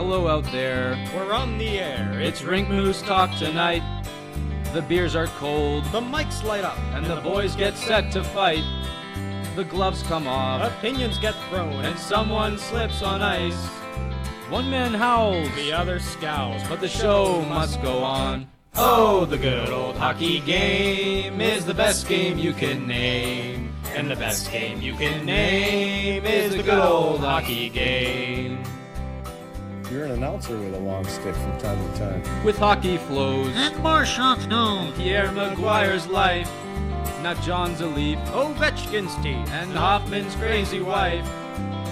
Hello out there. We're on the air. It's Rink Moose Talk tonight. The beers are cold. The mics light up. And the boys get set to fight. The gloves come off. Opinions get thrown. And someone slips on ice. One man howls. The other scowls. But the show must go on. Oh, the good old hockey game is the best game you can name. And the best game you can name is the good old hockey game. You're an announcer with a long stick from time to time. With hockey flows and more shots known. Pierre Maguire's life, not John's a leap. Ovechkin's teeth and Hoffman's crazy wife.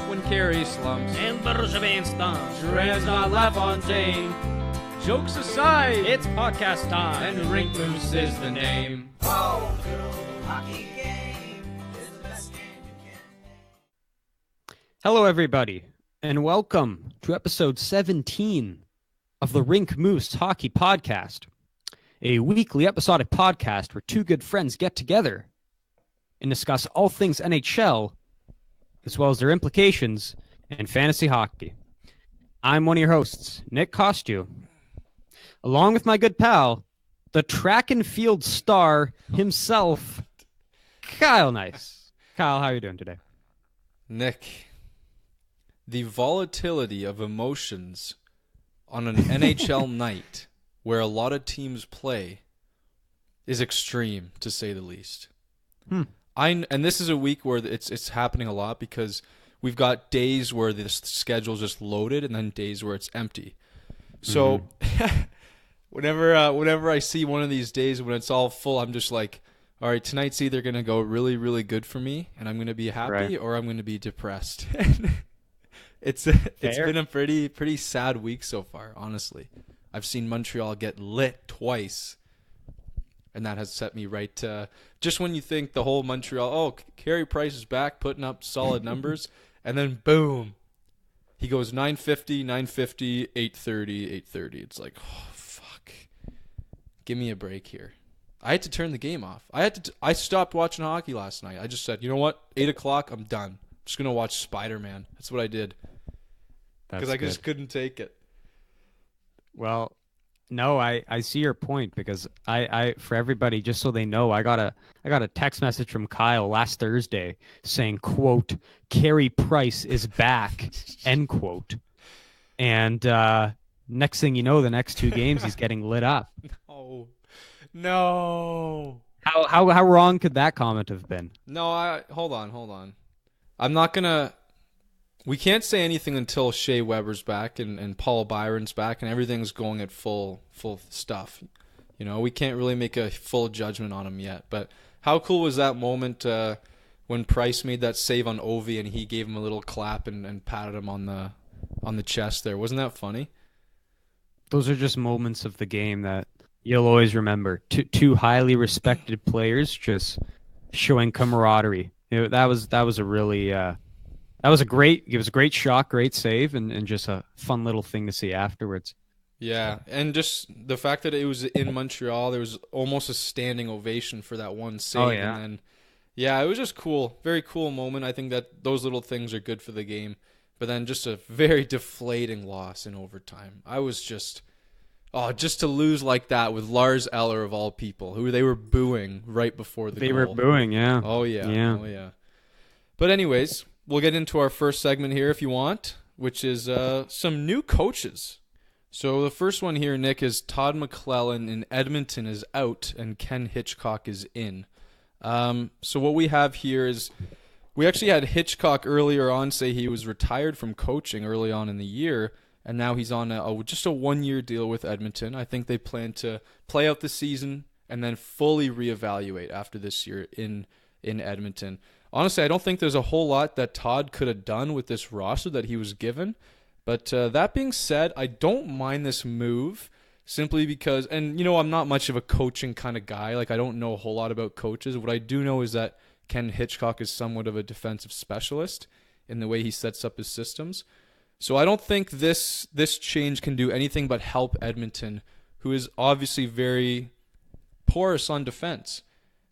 When Carey slumps and Bergevin stomps, Duran's not LaFontaine. Jokes aside, it's podcast time, and Rink Moose is the name. Oh, the good old hockey game is the best game you can. Hello, everybody, and welcome to episode 17 of the Rink Moose Hockey Podcast, a weekly episodic podcast where two good friends get together and discuss all things NHL, as well as their implications in fantasy hockey. I'm one of your hosts, Nick Costu, along with my good pal, the track and field star himself, Kyle Nice. Kyle, how are you doing today? Nick, the volatility of emotions on an NHL night where a lot of teams play is extreme, to say the least. And this is a week where it's happening a lot because we've got days where the schedule's just loaded and then days where it's empty. So whenever I see one of these days when it's all full, I'm just like, all right, tonight's either going to go really, really good for me and I'm going to be happy, or I'm going to be depressed. It's been a pretty sad week so far, honestly. I've seen Montreal get lit twice, and that has set me right to just when you think the whole Montreal, Carey Price is back, putting up solid numbers, and then boom, he goes 950, 830, 830. It's like, oh, fuck. Give me a break here. I had to turn the game off. I stopped watching hockey last night. I just said, you know what? 8 o'clock, I'm done. I'm just going to watch Spider-Man. That's what I did. Because I just couldn't take it. Well, no, I see your point because I for everybody, just so they know, I got a text message from Kyle last Thursday saying, quote, Carey Price is back, end quote. And next thing you know, the next two games he's getting lit up. No. How wrong could that comment have been? No, hold on. I'm not gonna. We can't say anything until Shea Weber's back and Paul Byron's back and everything's going at full stuff. You know, we can't really make a full judgment on him yet. But how cool was that moment when Price made that save on Ovi and he gave him a little clap and patted him on the chest there? Wasn't that funny? Those are just moments of the game that you'll always remember. Two highly respected players just showing camaraderie. You know, that was a really. It was a great shot, great save, and just a fun little thing to see afterwards. Yeah, and just the fact that it was in Montreal, there was almost a standing ovation for that one save. Oh, yeah. And then, it was just cool. Very cool moment. I think that those little things are good for the game. But then just a very deflating loss in overtime. I was just to lose like that with Lars Eller of all people, who they were booing right before the goal. They were booing, yeah. Oh, yeah. But anyways, we'll get into our first segment here if you want, which is some new coaches. So the first one here, Nick, is Todd McClellan in Edmonton is out and Ken Hitchcock is in. So what we have here is we actually had Hitchcock earlier on say he was retired from coaching early on in the year, and now he's on just a one-year deal with Edmonton. I think they plan to play out the season and then fully reevaluate after this year in Edmonton. Honestly, I don't think there's a whole lot that Todd could have done with this roster that he was given. But that being said, I don't mind this move simply because, and you know, I'm not much of a coaching kind of guy. Like, I don't know a whole lot about coaches. What I do know is that Ken Hitchcock is somewhat of a defensive specialist in the way he sets up his systems. So I don't think this change can do anything but help Edmonton, who is obviously very porous on defense.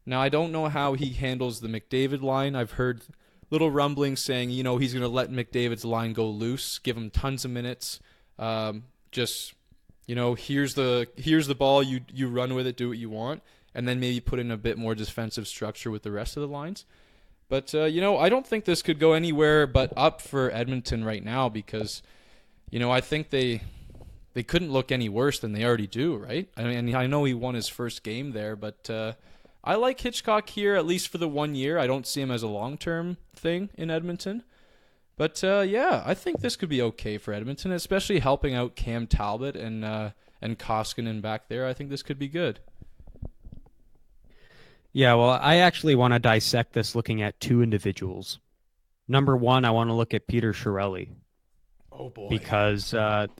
Now, I don't know how he handles the McDavid line. I've heard little rumblings saying, you know, he's going to let McDavid's line go loose, give him tons of minutes, Just, here's the ball, you run with it, do what you want, and then maybe put in a bit more defensive structure with the rest of the lines. But, I don't think this could go anywhere but up for Edmonton right now because, I think they couldn't look any worse than they already do, right? I mean, I know he won his first game there, but I like Hitchcock here, at least for the 1 year. I don't see him as a long-term thing in Edmonton. But, I think this could be okay for Edmonton, especially helping out Cam Talbot and Koskinen back there. I think this could be good. Yeah, well, I actually want to dissect this looking at two individuals. Number one, I want to look at Peter Chiarelli. Oh, boy. Because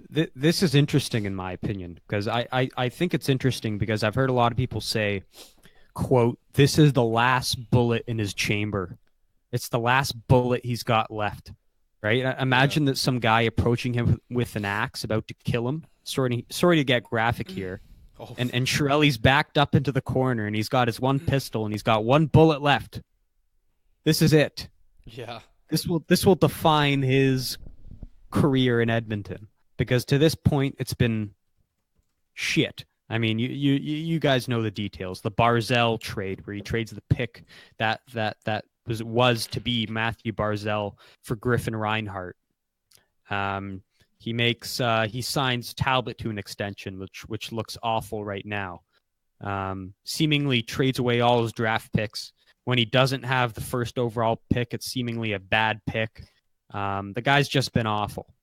this is interesting in my opinion. Because I think it's interesting because I've heard a lot of people say, quote, this is the last bullet in his chamber. It's the last bullet he's got left. Right? Imagine that some guy approaching him with an axe about to kill him. Sorry to get graphic here. Oh. And Chiarelli's backed up into the corner and he's got his one pistol and he's got one bullet left. This is it. Yeah. This will define his career in Edmonton because to this point it's been shit. I mean, you guys know the details. The Barzell trade where he trades the pick that was to be Matthew Barzell for Griffin Reinhart. He signs Talbot to an extension, which looks awful right now. Seemingly trades away all his draft picks. When he doesn't have the first overall pick, it's seemingly a bad pick. The guy's just been awful.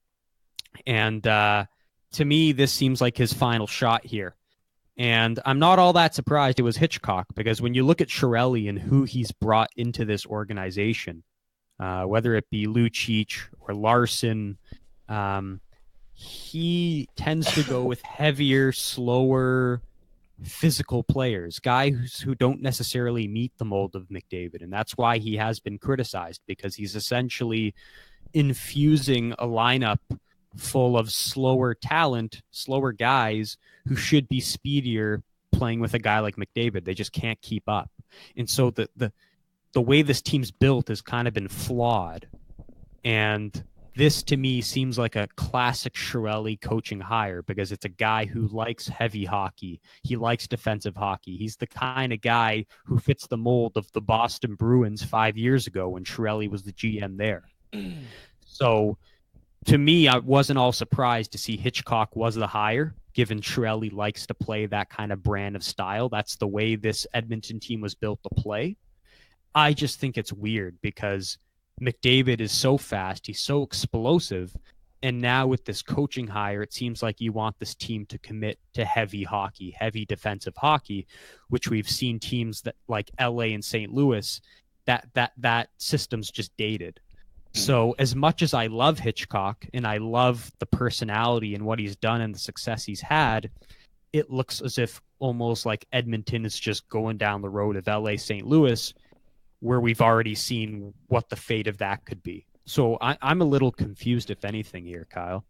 And to me, this seems like his final shot here. And I'm not all that surprised it was Hitchcock, because when you look at Chiarelli and who he's brought into this organization, whether it be Lucic or Larson, he tends to go with heavier, slower, physical players, guys who don't necessarily meet the mold of McDavid. And that's why he has been criticized, because he's essentially infusing a lineup full of slower talent, slower guys who should be speedier playing with a guy like McDavid. They just can't keep up. And so the way this team's built has kind of been flawed. And this, to me, seems like a classic Chiarelli coaching hire, because it's a guy who likes heavy hockey. He likes defensive hockey. He's the kind of guy who fits the mold of the Boston Bruins 5 years ago when Chiarelli was the GM there. So to me, I wasn't all surprised to see Hitchcock was the hire, given Chiarelli likes to play that kind of brand of style. That's the way this Edmonton team was built to play. I just think it's weird because McDavid is so fast, he's so explosive, and now with this coaching hire, it seems like you want this team to commit to heavy hockey, heavy defensive hockey, which we've seen teams that like LA and St. Louis, that system's just dated. So as much as I love Hitchcock and I love the personality and what he's done and the success he's had, it looks as if almost like Edmonton is just going down the road of LA, St. Louis, where we've already seen what the fate of that could be. So I'm a little confused, if anything, here, Kyle.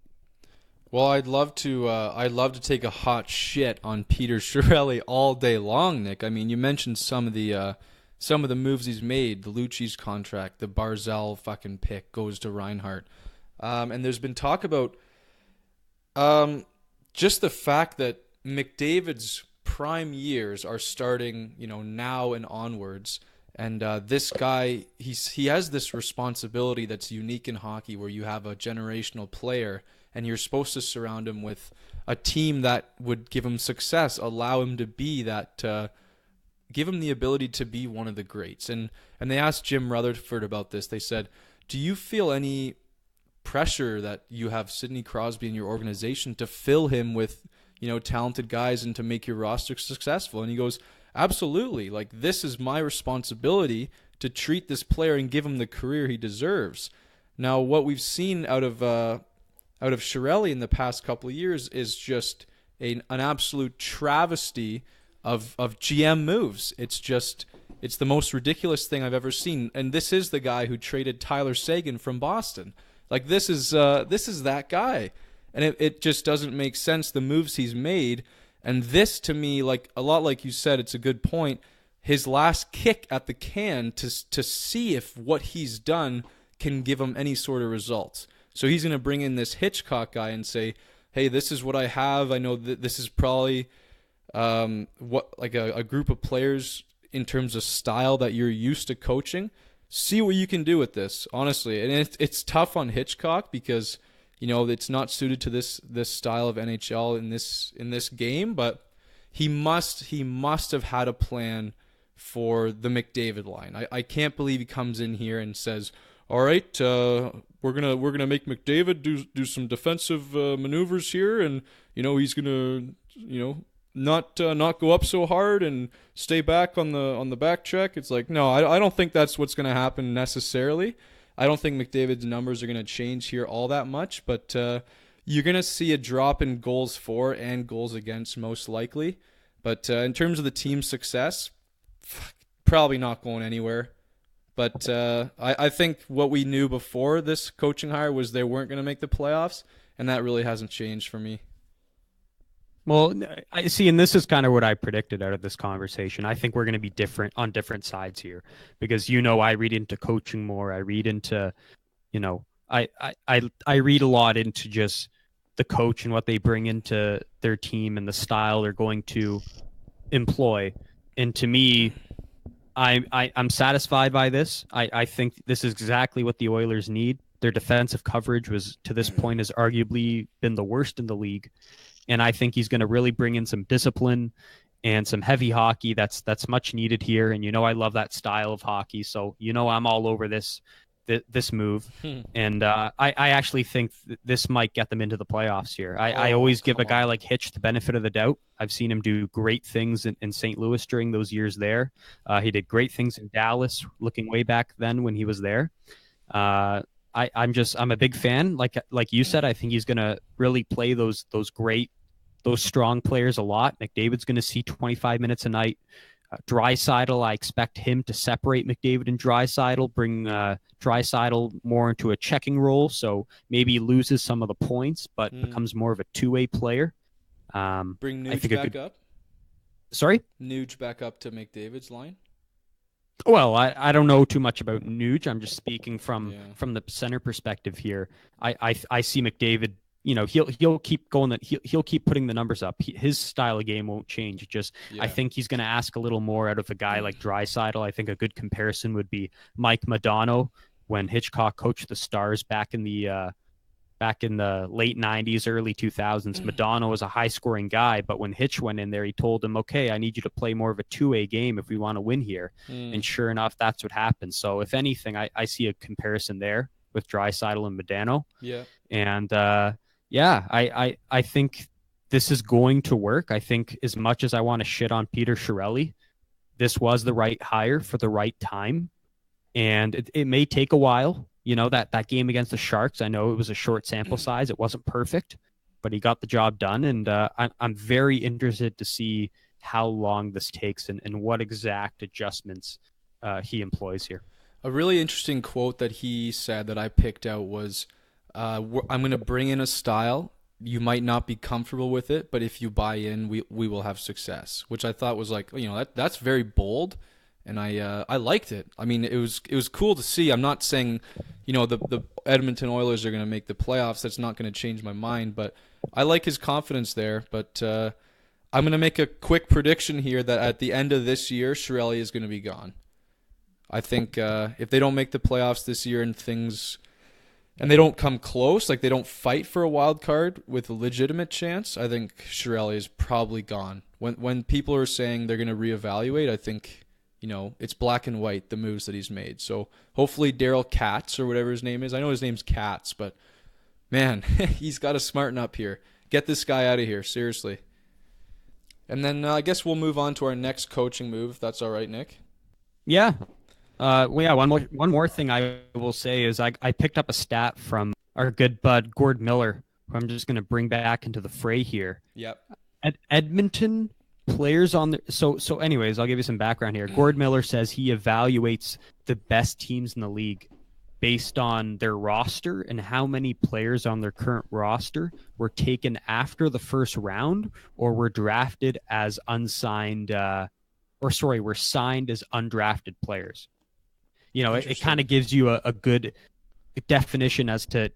Well, I'd love to take a hot shit on Peter Chiarelli all day long, Nick. I mean, you mentioned some of the moves he's made, the Lucic contract, the Barzell fucking pick goes to Reinhart. And there's been talk about just the fact that McDavid's prime years are starting, now and onwards. And this guy, he has this responsibility that's unique in hockey, where you have a generational player and you're supposed to surround him with a team that would give him success, allow him to be that, give him the ability to be one of the greats. And they asked Jim Rutherford about this. They said, do you feel any pressure that you have Sidney Crosby in your organization to fill him with, talented guys and to make your roster successful? And he goes, absolutely. Like, this is my responsibility to treat this player and give him the career he deserves. Now, what we've seen out of Chiarelli in the past couple of years is just an absolute travesty of GM moves. It's the most ridiculous thing I've ever seen. And this is the guy who traded Tyler Seguin from Boston. Like, this is that guy. And it just doesn't make sense, the moves he's made. And this, to me, like a lot like you said, it's a good point. His last kick at the can to see if what he's done can give him any sort of results. So he's going to bring in this Hitchcock guy and say, hey, this is what I have. I know that this is probably a group of players in terms of style that you're used to coaching. See what you can do with this, honestly. And it's tough on Hitchcock because, it's not suited to this style of NHL in this game, but he must have had a plan for the McDavid line. I can't believe he comes in here and says, all right, we're gonna make McDavid do some defensive maneuvers here, and he's gonna not go up so hard and stay back on the back check. It's like, no, I don't think that's what's gonna happen necessarily. I don't think McDavid's numbers are gonna change here all that much, but you're gonna see a drop in goals for and goals against most likely. But in terms of the team's success, probably not going anywhere. But I think what we knew before this coaching hire was they weren't going to make the playoffs, and that really hasn't changed for me. Well, I see, and this is kind of what I predicted out of this conversation. I think we're going to be different on different sides here because, I read into coaching more. I read into, I read a lot into just the coach and what they bring into their team and the style they're going to employ. And to me, I'm satisfied by this. I think this is exactly what the Oilers need. Their defensive coverage was, to this point, has arguably been the worst in the league. And I think he's going to really bring in some discipline and some heavy hockey. That's much needed here. And I love that style of hockey. So I'm all over this move. And I actually think this might get them into the playoffs here. I always give a guy like Hitch the benefit of the doubt. I've seen him do great things in St. Louis during those years there. He did great things in Dallas, looking way back then when he was there. I'm a big fan. Like you said, I think he's going to really play those strong players a lot. McDavid's going to see 25 minutes a night. Draisaitl, I expect him to separate McDavid and Draisaitl, bring Draisaitl more into a checking role, so maybe he loses some of the points, but becomes more of a two-way player. Bring Nuge back up? Sorry? Nuge back up to McDavid's line? Well, I don't know too much about Nuge. I'm just speaking from the center perspective here. I see McDavid. He'll keep going. He'll keep putting the numbers up. His style of game won't change. I think he's going to ask a little more out of a guy like Draisaitl. I think a good comparison would be Mike Modano when Hitchcock coached the Stars back in the late 90s, early 2000s. Modano was a high-scoring guy, but when Hitch went in there, he told him, okay, I need you to play more of a two-way game if we want to win here. And sure enough, that's what happened. So if anything, I see a comparison there with Draisaitl and Modano. Yeah. And I think this is going to work. I think as much as I want to shit on Peter Chiarelli, this was the right hire for the right time. And it may take a while. That game against the Sharks, I know it was a short sample size. It wasn't perfect, but he got the job done. And I'm very interested to see how long this takes and what exact adjustments he employs here. A really interesting quote that he said that I picked out was, I'm going to bring in a style. You might not be comfortable with it, but if you buy in, we will have success, which I thought was like, that's very bold. And I liked it. I mean, it was cool to see. I'm not saying, the Edmonton Oilers are going to make the playoffs. That's not going to change my mind. But I like his confidence there. But I'm going to make a quick prediction here that at the end of this year, Chiarelli is going to be gone. I think if they don't make the playoffs this year and they don't come close, like they don't fight for a wild card with a legitimate chance, I think Chiarelli is probably gone. When people are saying they're going to reevaluate, I think it's black and white, the moves that he's made. So hopefully Daryl Katz or whatever his name is. I know his name's Katz, but man, he's got to smarten up here. Get this guy out of here, seriously. And then I guess we'll move on to our next coaching move, if that's all right, Nick. Yeah. One more thing I will say is I picked up a stat from our good bud Gord Miller, who I'm just going to bring back into the fray here. Yep. At Edmonton, players on the so anyways, I'll give you some background here. Gord Miller says he evaluates the best teams in the league based on their roster and how many players on their current roster were taken after the first round or were drafted as unsigned were signed as undrafted players. It kind of gives you a good definition as to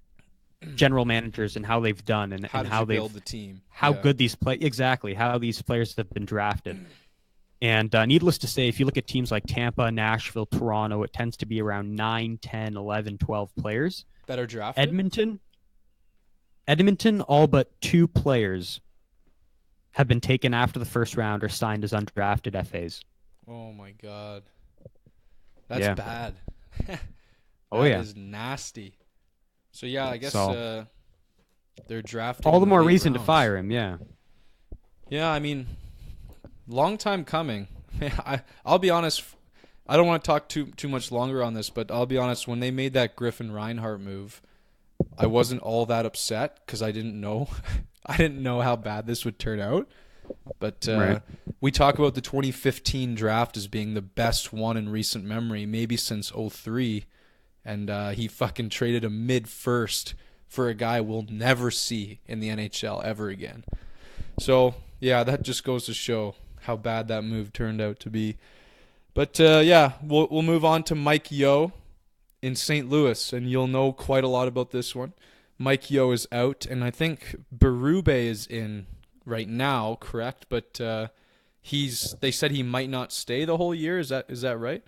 general managers and how they've done and How did how you they've build the team? how Yeah. good these how these players have been drafted. And needless to say, if you look at teams like Tampa, Nashville, Toronto, it tends to be around 9, 10, 11, 12 players. that are drafted? Edmonton, all but 2 players have been taken after the first round or signed as undrafted FAs. Oh my god. That's Yeah. bad. Oh, That yeah. is nasty. So yeah, I guess So- they're drafting All the in more late reason to rounds. fire him, yeah. Yeah, I mean, long time coming. I'll be honest. I don't want to talk too much longer on this, but I'll be honest. When they made that Griffin Reinhart move, I wasn't all that upset because I didn't know. I didn't know how bad this would turn out. But Right. we talk about the 2015 draft as being the best one in recent memory, maybe since 03. And he fucking traded a mid-first for a guy we'll never see in the NHL ever again. So, yeah, that just goes to show how bad that move turned out to be. But, yeah, we'll move on to Mike Yeo in St. Louis, and you'll know quite a lot about this one. Mike Yeo is out, and I think Berube is in right now, correct? But they said he might not stay the whole year. Is that right?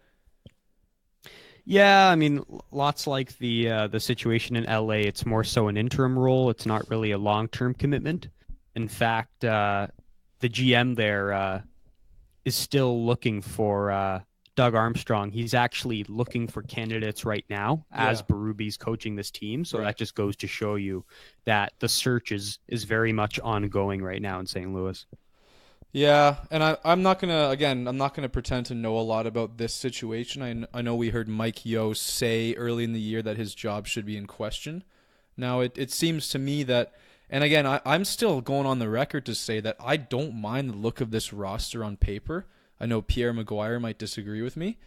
Yeah, I mean, lots like the situation in LA. It's more so an interim role. It's not really a long-term commitment. In fact, the GM there is still looking for Doug Armstrong. He's actually looking for candidates right now as Yeah. Berube's coaching this team. So Right. that just goes to show you that the search is very much ongoing right now in St. Louis. Yeah, and I'm not gonna pretend to know a lot about this situation. I know we heard Mike Yeo say early in the year that his job should be in question. Now it seems to me that, and again, I'm still going on the record to say that I don't mind the look of this roster on paper. I know Pierre Maguire might disagree with me,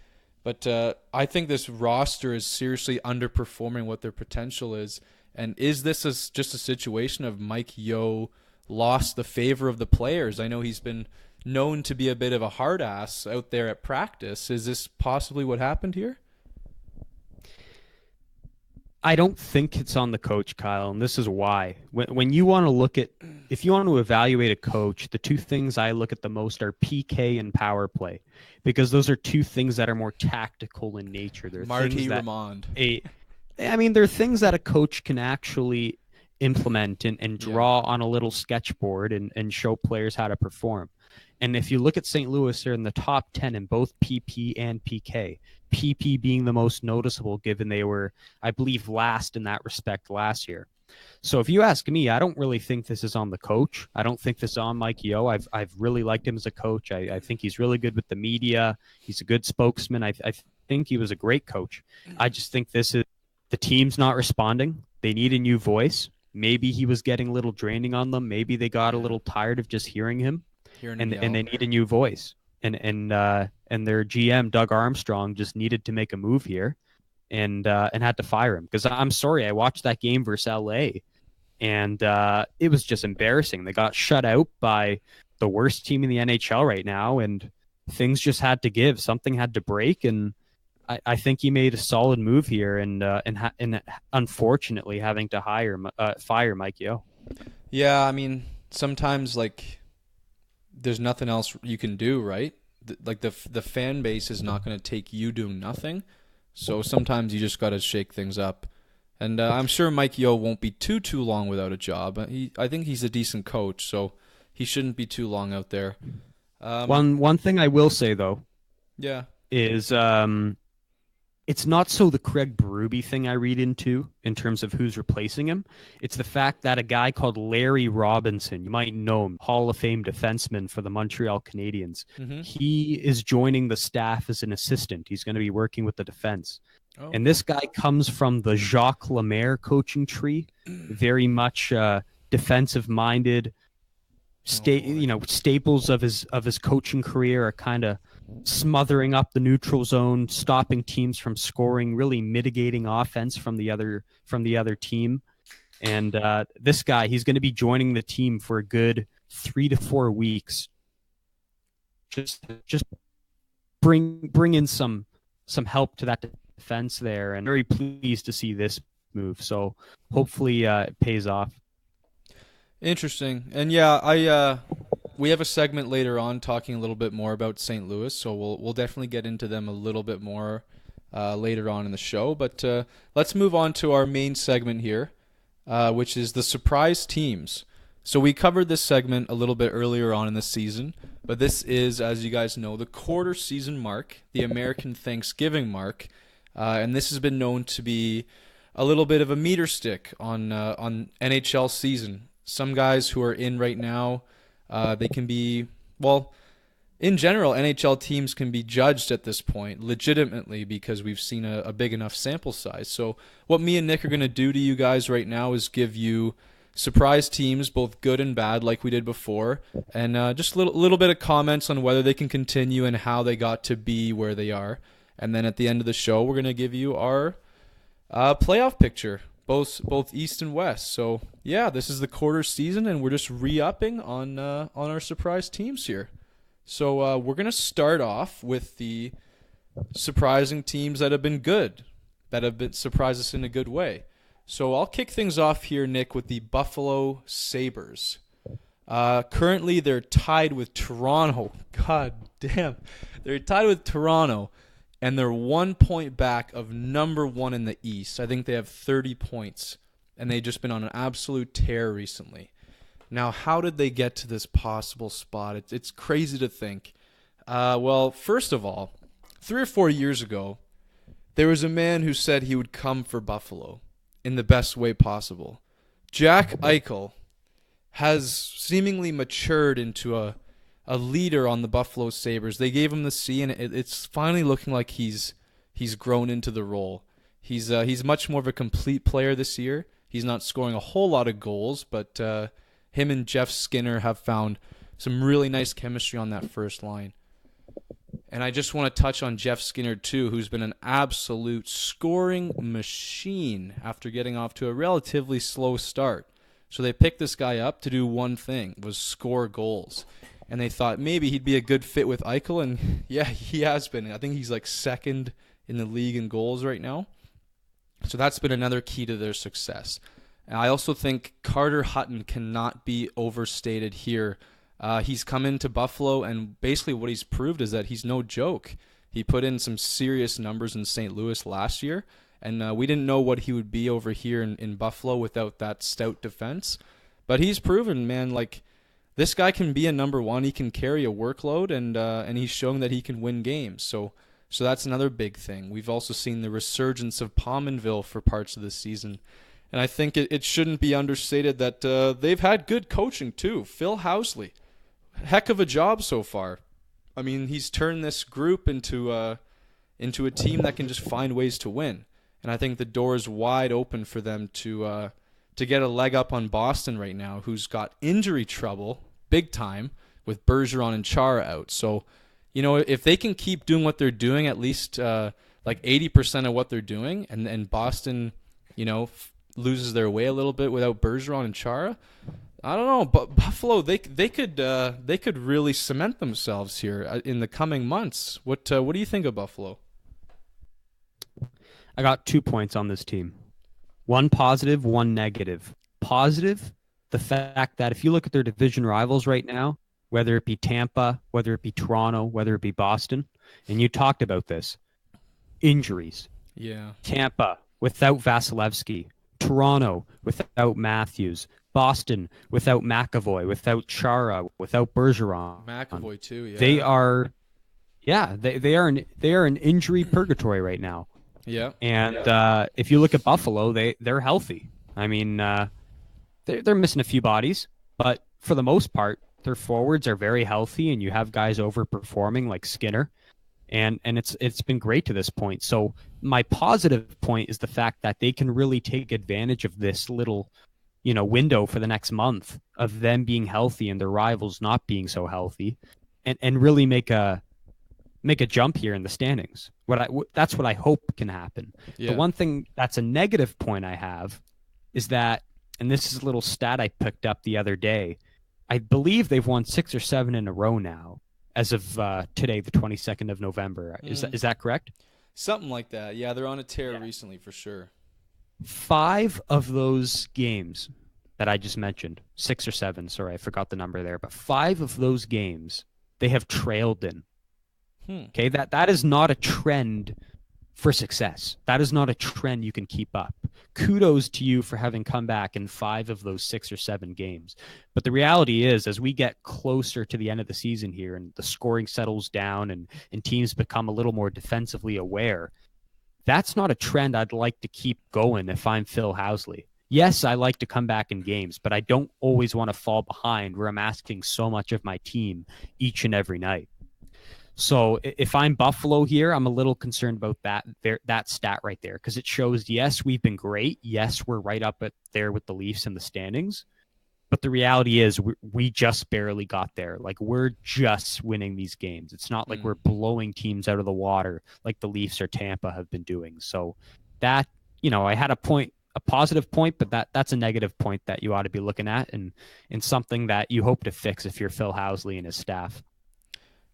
but I think this roster is seriously underperforming what their potential is. And is this just a situation of Mike Yeo lost the favor of the players? I know he's been known to be a bit of a hard ass out there at practice. Is this possibly what happened here? I don't think it's on the coach, Kyle, and this is why. When you want to look at, if you want to evaluate a coach, the 2 things I look at the most are PK and power play, because those are 2 things that are more tactical in nature. They're Marty things that Ramond. they're things that a coach can actually implement and draw on a little sketchboard and show players how to perform. And if you look at St. Louis, they're in the top 10 in both PP and PK. PP being the most noticeable, given they were, I believe, last in that respect last year. So if you ask me, I don't really think this is on the coach. I don't think this is on Mike Yeo. I've really liked him as a coach. I think he's really good with the media. He's a good spokesman. I think he was a great coach. I just think this is the team's not responding. They need a new voice. Maybe he was getting a little draining on them. Maybe they got a little tired of just hearing him, and they need a new voice. And their GM Doug Armstrong just needed to make a move here, and had to fire him, because I'm sorry, I watched that game versus LA, and it was just embarrassing. They got shut out by the worst team in the NHL right now, and things just had to give. Something had to break, and I think he made a solid move here, and unfortunately having to fire Mike Yeo. Yeah, I mean, sometimes like there's nothing else you can do, right? The fan base is not going to take you doing nothing, so sometimes you just got to shake things up. And I'm sure Mike Yeo won't be too long without a job. I think he's a decent coach, so he shouldn't be too long out there. One thing I will say though, Yeah. is it's not so the Craig Berube thing I read into in terms of who's replacing him. It's the fact that a guy called Larry Robinson, you might know him, Hall of Fame defenseman for the Montreal Canadiens. Mm-hmm. He is joining the staff as an assistant. He's going to be working with the defense. Oh. And this guy comes from the Jacques Lemaire coaching tree, very much defensive-minded. Staples of his coaching career are kind of smothering up the neutral zone, stopping teams from scoring, really mitigating offense from the other team. And this guy, he's going to be joining the team for a good 3 to 4 weeks. Just bring in some help to that defense there, and very pleased to see this move. So hopefully it pays off. Interesting. And yeah, we have a segment later on talking a little bit more about St. Louis, so we'll definitely get into them a little bit more later on in the show. But let's move on to our main segment here, which is the surprise teams. So we covered this segment a little bit earlier on in the season, but this is, as you guys know, the quarter season mark, the American Thanksgiving mark, and this has been known to be a little bit of a meter stick on NHL season. Some guys who are in right now, they can be, well, in general, NHL teams can be judged at this point legitimately because we've seen a big enough sample size. So what me and Nick are going to do to you guys right now is give you surprise teams, both good and bad, like we did before, and just a little bit of comments on whether they can continue and how they got to be where they are. And then at the end of the show, we're going to give you our playoff picture, both East and West. So yeah, this is the quarter season, and we're just re-upping on our surprise teams here. So we're going to start off with the surprising teams that have been good, that have been surprised us in a good way. So I'll kick things off here, Nick, with the Buffalo Sabres. Currently, they're tied with Toronto. God damn. They're tied with Toronto, and they're 1 point back of number one in the East. I think they have 30 points, and they've just been on an absolute tear recently. Now, how did they get to this possible spot? It's crazy to think. Well, first of all, 3 or 4 years ago, there was a man who said he would come for Buffalo in the best way possible. Jack Eichel has seemingly matured into a leader on the Buffalo Sabres. They gave him the C, and it's finally looking like he's grown into the role. He's much more of a complete player this year. He's not scoring a whole lot of goals, but him and Jeff Skinner have found some really nice chemistry on that first line. And I just want to touch on Jeff Skinner, too, who's been an absolute scoring machine after getting off to a relatively slow start. So they picked this guy up to do one thing, was score goals. And they thought maybe he'd be a good fit with Eichel, and yeah, he has been. I think he's like second in the league in goals right now. So that's been another key to their success. And I also think Carter Hutton cannot be overstated here. He's come into Buffalo, and basically what he's proved is that he's no joke. He put in some serious numbers in St. Louis last year, and we didn't know what he would be over here in Buffalo without that stout defense. But he's proven, man, like, this guy can be a number one. He can carry a workload, and he's shown that he can win games. So that's another big thing. We've also seen the resurgence of Pominville for parts of the season. And I think it shouldn't be understated that they've had good coaching, too. Phil Housley. Heck of a job so far. I mean, he's turned this group into a team that can just find ways to win, and I think the door is wide open for them to get a leg up on Boston right now, who's got injury trouble big time with Bergeron and Chara out. So, you know, if they can keep doing what they're doing, at least like 80% of what they're doing, and Boston, you know, loses their way a little bit without Bergeron and Chara, I don't know, but Buffalo, they could really cement themselves here in the coming months. What do you think of Buffalo? I got 2 points on this team. One positive, one negative. Positive, the fact that if you look at their division rivals right now, whether it be Tampa, whether it be Toronto, whether it be Boston, and you talked about this, injuries. Yeah. Tampa without Vasilevsky, Toronto without Matthews, Boston without McAvoy, without Chara, without Bergeron. McAvoy too, yeah. They are an injury purgatory right now. Yeah. And if you look at Buffalo, they're healthy. I mean, they're missing a few bodies, but for the most part, their forwards are very healthy, and you have guys overperforming like Skinner, and it's been great to this point. So my positive point is the fact that they can really take advantage of this little, you know, window for the next month of them being healthy and their rivals not being so healthy, and really make a jump here in the standings. That's what I hope can happen. Yeah. The one thing that's a negative point I have is that, and this is a little stat I picked up the other day, I believe they've won 6 or 7 in a row now as of today, the 22nd of November. Is that correct? Something like that. Yeah, they're on a tear recently for sure. 5 of those games that I just mentioned, 6 or 7, sorry, I forgot the number there, but 5 of those games they have trailed in. Okay, that is not a trend for success. That is not a trend you can keep up. Kudos to you for having come back in 5 of those 6 or 7 games. But the reality is, as we get closer to the end of the season here and the scoring settles down and teams become a little more defensively aware, that's not a trend I'd like to keep going if I'm Phil Housley. Yes, I like to come back in games, but I don't always want to fall behind where I'm asking so much of my team each and every night. So if I'm Buffalo here, I'm a little concerned about that stat right there, because it shows, yes, we've been great. Yes, we're right up there with the Leafs in the standings. But the reality is we just barely got there. Like, we're just winning these games. It's not like we're blowing teams out of the water like the Leafs or Tampa have been doing. So that, I had a positive point, but that's a negative point that you ought to be looking at and something that you hope to fix if you're Phil Housley and his staff.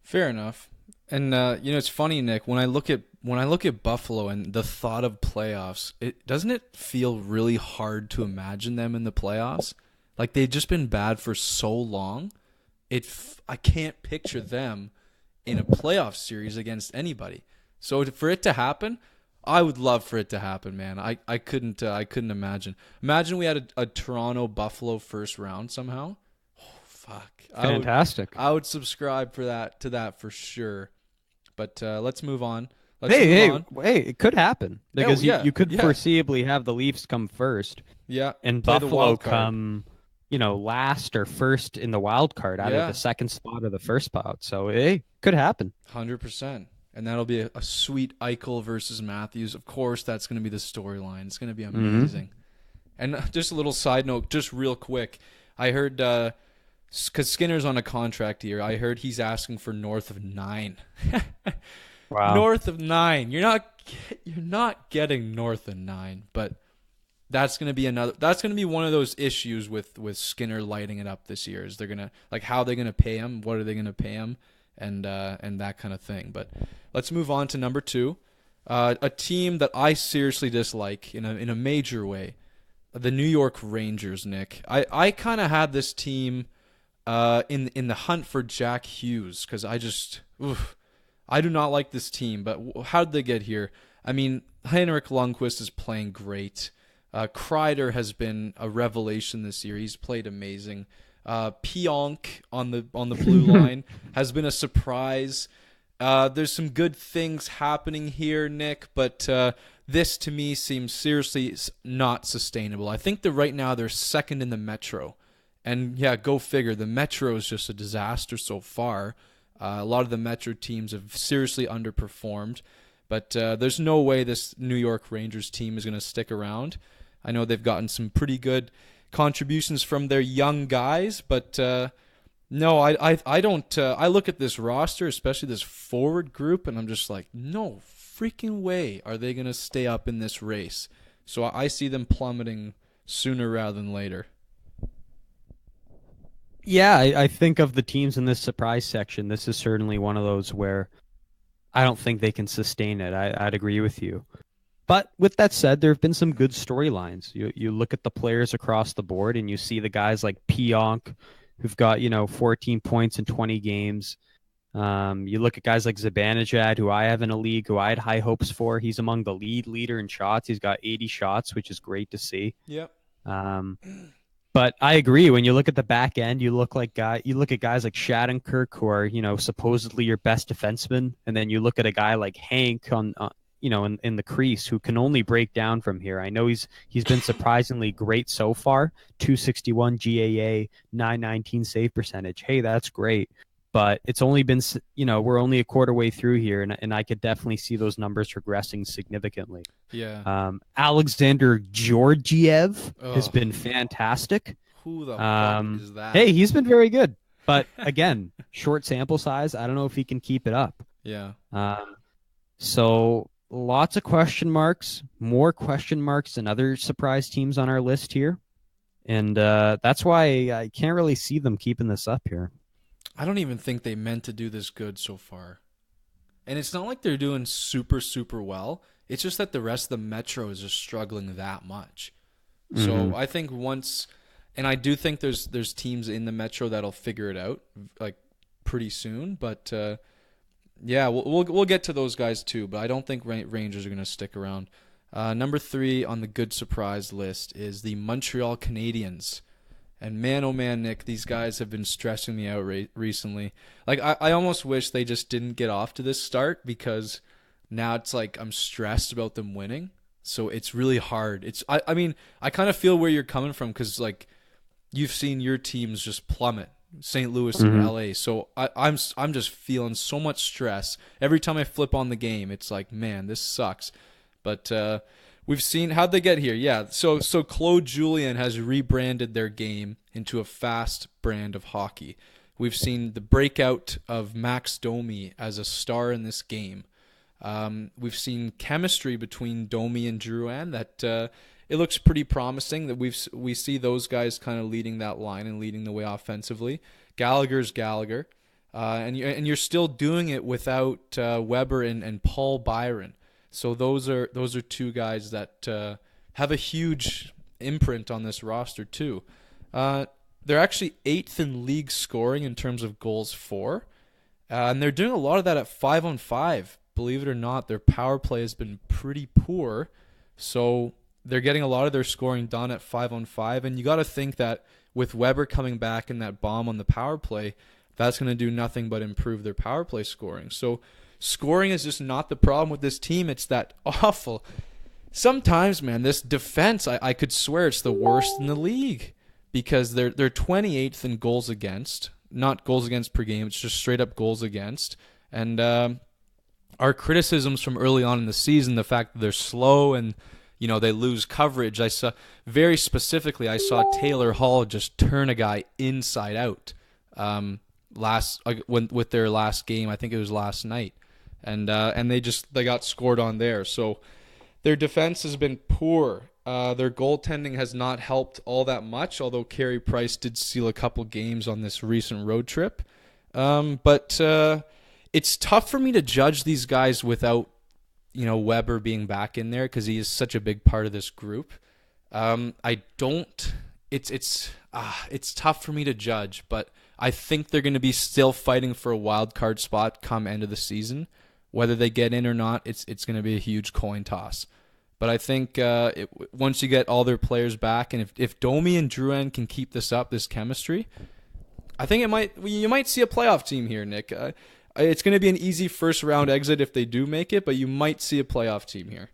Fair enough. And it's funny, Nick, when I look at Buffalo and the thought of playoffs, doesn't it feel really hard to imagine them in the playoffs? Like, they've just been bad for so long. I can't picture them in a playoff series against anybody. So for it to happen, I would love for it to happen, man. I couldn't imagine. Imagine we had a Toronto Buffalo first round somehow. Oh, fuck. Fantastic. I would subscribe to that for sure. But let's move on. Hey, it could happen because you could yeah. foreseeably have the Leafs come first. Yeah. And play the Buffalo wild card. come, last or first in the wild card, either the second spot or the first spot. So it could happen. 100%. And that'll be a sweet Eichel versus Matthews. Of course, that's going to be the storyline. It's going to be amazing. And just a little side note, just real quick. I heard, because Skinner's on a contract here, I heard he's asking for north of 9. Wow. North of 9. You're not getting north of 9, but that's going to be one of those issues with Skinner lighting it up this year. Is they're going to, like, how are they going to pay him? What are they going to pay him? And that kind of thing. But let's move on to number 2. A team that I seriously dislike in a major way. The New York Rangers, Nick. I kind of had this team in the hunt for Jack Hughes, because I do not like this team. But how did they get here? I mean, Henrik Lundqvist is playing great. Kreider has been a revelation this year. He's played amazing. Pionk on the blue line has been a surprise. There's some good things happening here, Nick, but this to me seems seriously not sustainable. I think that right now they're second in the Metro. And yeah, go figure. The Metro is just a disaster so far. A lot of the Metro teams have seriously underperformed. But there's no way this New York Rangers team is going to stick around. I know they've gotten some pretty good contributions from their young guys, but no, I don't. I look at this roster, especially this forward group, and I'm just like, no freaking way are they going to stay up in this race. So I see them plummeting sooner rather than later. Yeah, I think of the teams in this surprise section, this is certainly one of those where I don't think they can sustain it. I'd agree with you. But with that said, there have been some good storylines. You look at the players across the board and you see the guys like Pionk, who've got, 14 points in 20 games. You look at guys like Zibanejad, who I have in a league, who I had high hopes for. He's among the leader in shots. He's got 80 shots, which is great to see. Yep. But I agree. When you look at the back end, you look at guys like Shattenkirk, who are, supposedly your best defenseman. And then you look at a guy like Hank on in the crease, who can only break down from here. I know he's been surprisingly great so far. 261 GAA, 919 save percentage. Hey, that's great. But it's only been, we're only a quarter way through here, and I could definitely see those numbers regressing significantly. Yeah. Alexander Georgiev has been fantastic. Who the fuck is that? Hey, he's been very good. But again, short sample size. I don't know if he can keep it up. Yeah. So lots of question marks, more question marks than other surprise teams on our list here. And that's why I can't really see them keeping this up here. I don't even think they meant to do this good so far. And it's not like they're doing super, super well. It's just that the rest of the Metro is just struggling that much. So I think and I do think there's teams in the Metro that'll figure it out like pretty soon. But yeah, we'll get to those guys too. But I don't think Rangers are going to stick around. Number 3 on the good surprise list is the Montreal Canadiens. And man, oh man, Nick, these guys have been stressing me out recently. Like, I almost wish they just didn't get off to this start, because now it's like I'm stressed about them winning. So it's really hard. I mean, I kind of feel where you're coming from, because like you've seen your teams just plummet, St. Louis and LA. So I'm just feeling so much stress every time I flip on the game. It's like, man, this sucks. But we've seen, how'd they get here? Yeah, so Claude Julien has rebranded their game into a fast brand of hockey. We've seen the breakout of Max Domi as a star in this game. We've seen chemistry between Domi and Drouin that it looks pretty promising, that we see those guys kind of leading that line and leading the way offensively. Gallagher's Gallagher. And you're still doing it without Weber and Paul Byron. So those are 2 guys that have a huge imprint on this roster too. They're actually 8th in league scoring in terms of goals for, and they're doing a lot of that at 5-on-5. Believe it or not, their power play has been pretty poor, so they're getting a lot of their scoring done at 5-on-5. And you got to think that with Weber coming back and that bomb on the power play, that's going to do nothing but improve their power play scoring. So scoring is just not the problem with this team. It's that awful. Sometimes, man, this defense, I could swear it's the worst in the league, because they're 28th in goals against, not goals against per game. It's just straight up goals against. And our criticisms from early on in the season, the fact that they're slow and they lose coverage. I saw Taylor Hall just turn a guy inside out with their last game. I think it was last night. And they got scored on there. So their defense has been poor. Their goaltending has not helped all that much, although Carey Price did seal a couple games on this recent road trip. But it's tough for me to judge these guys without Weber being back in there, because he is such a big part of this group. It's tough for me to judge, but I think they're going to be still fighting for a wild card spot come end of the season. Whether they get in or not, it's going to be a huge coin toss. But I think once you get all their players back, and if Domi and Drouin can keep this up, this chemistry, I think you might see a playoff team here, Nick. It's going to be an easy first round exit if they do make it, but you might see a playoff team here.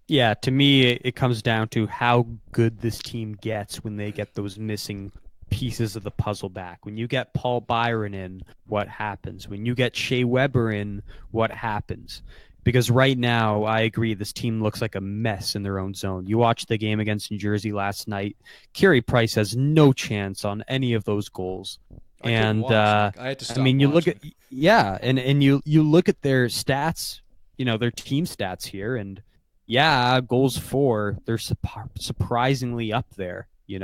Yeah, to me, it comes down to how good this team gets when they get those missing pieces of the puzzle back. When you get Paul Byron in, what happens? When you get Shea Weber in, what happens? Because right now, I agree, this team looks like a mess in their own zone. You watched the game against New Jersey last night. Carey Price has no chance on any of those goals. I had to stop watching. You look at you look at their stats, their team stats here, and goals for, they're surprisingly up there, in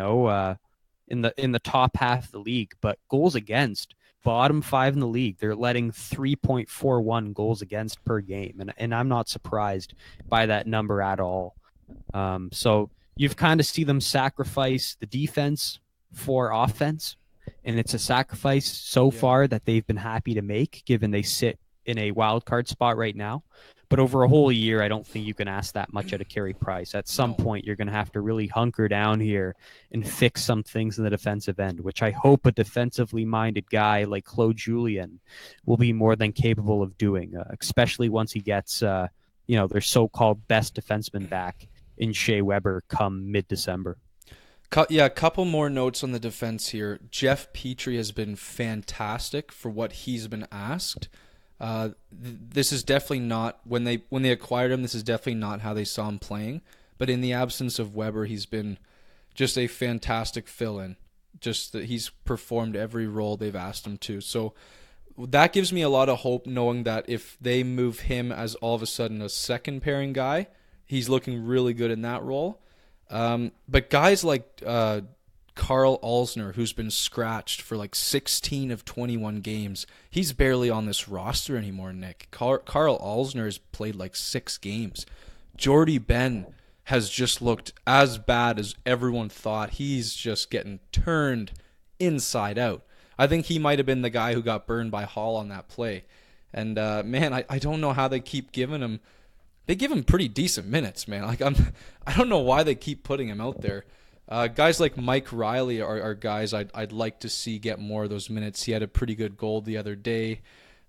the top half of the league. But goals against, bottom 5 in the league. They're letting 3.41 goals against per game, and I'm not surprised by that number at all. So you've kind of see them sacrifice the defense for offense, and it's a sacrifice so far that they've been happy to make, given they sit in a wild card spot right now. But over a whole year, I don't think you can ask that much out of Carey Price. At some point, you're going to have to really hunker down here and fix some things in the defensive end, which I hope a defensively minded guy like Claude Julien will be more than capable of doing, especially once he gets their so-called best defenseman back in Shea Weber come mid-December. A couple more notes on the defense here. Jeff Petrie has been fantastic for what he's been asked. This is definitely not, when they acquired him, this is definitely not how they saw him playing. But in the absence of Weber, he's been just a fantastic fill-in. Just that he's performed every role they've asked him to. So that gives me a lot of hope, knowing that if they move him as all of a sudden a second pairing guy, he's looking really good in that role. But guys like Carl Alsner, who's been scratched for like 16 of 21 games. He's barely on this roster anymore, Nick. Carl Alsner has played like 6 games. Jordy Ben has just looked as bad as everyone thought. He's just getting turned inside out. I think he might have been the guy who got burned by Hall on that play. And man, I don't know how they keep giving him. They give him pretty decent minutes, man. Like I don't know why they keep putting him out there. Guys like Mike Riley are guys I'd like to see get more of those minutes. He had a pretty good goal the other day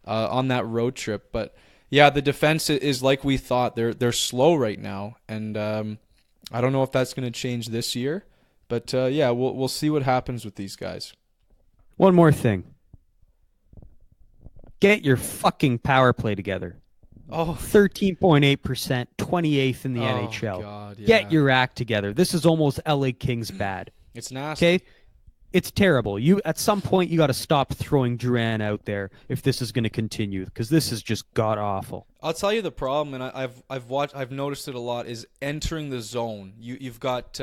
on that road trip. But yeah, the defense is like we thought. They're slow right now, and I don't know if that's going to change this year. But yeah, we'll see what happens with these guys. One more thing. Get your fucking power play together. Oh, 13.8%, 28th in the oh, NHL. God, yeah. Get your act together. This is almost LA Kings bad. It's nasty. Okay? It's terrible. You at some point you got to stop throwing Duran out there if this is going to continue, because this is just god awful. I'll tell you the problem, and I've noticed it a lot, is entering the zone. You've got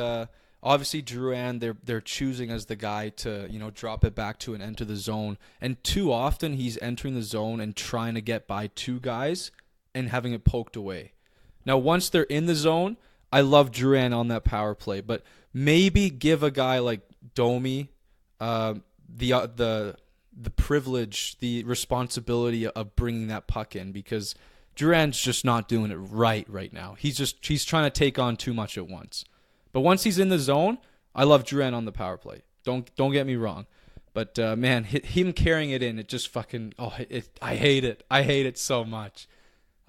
obviously Duran. They're choosing as the guy to drop it back to and enter the zone, and too often he's entering the zone and trying to get by 2 guys and having it poked away. Now, once they're in the zone, I love Duran on that power play, but maybe give a guy like Domi the privilege, the responsibility of bringing that puck in, because Duran's just not doing it right now. He's trying to take on too much at once. But once he's in the zone, I love Duran on the power play. Don't get me wrong. But man, him carrying it in, it just fucking I hate it. I hate it so much.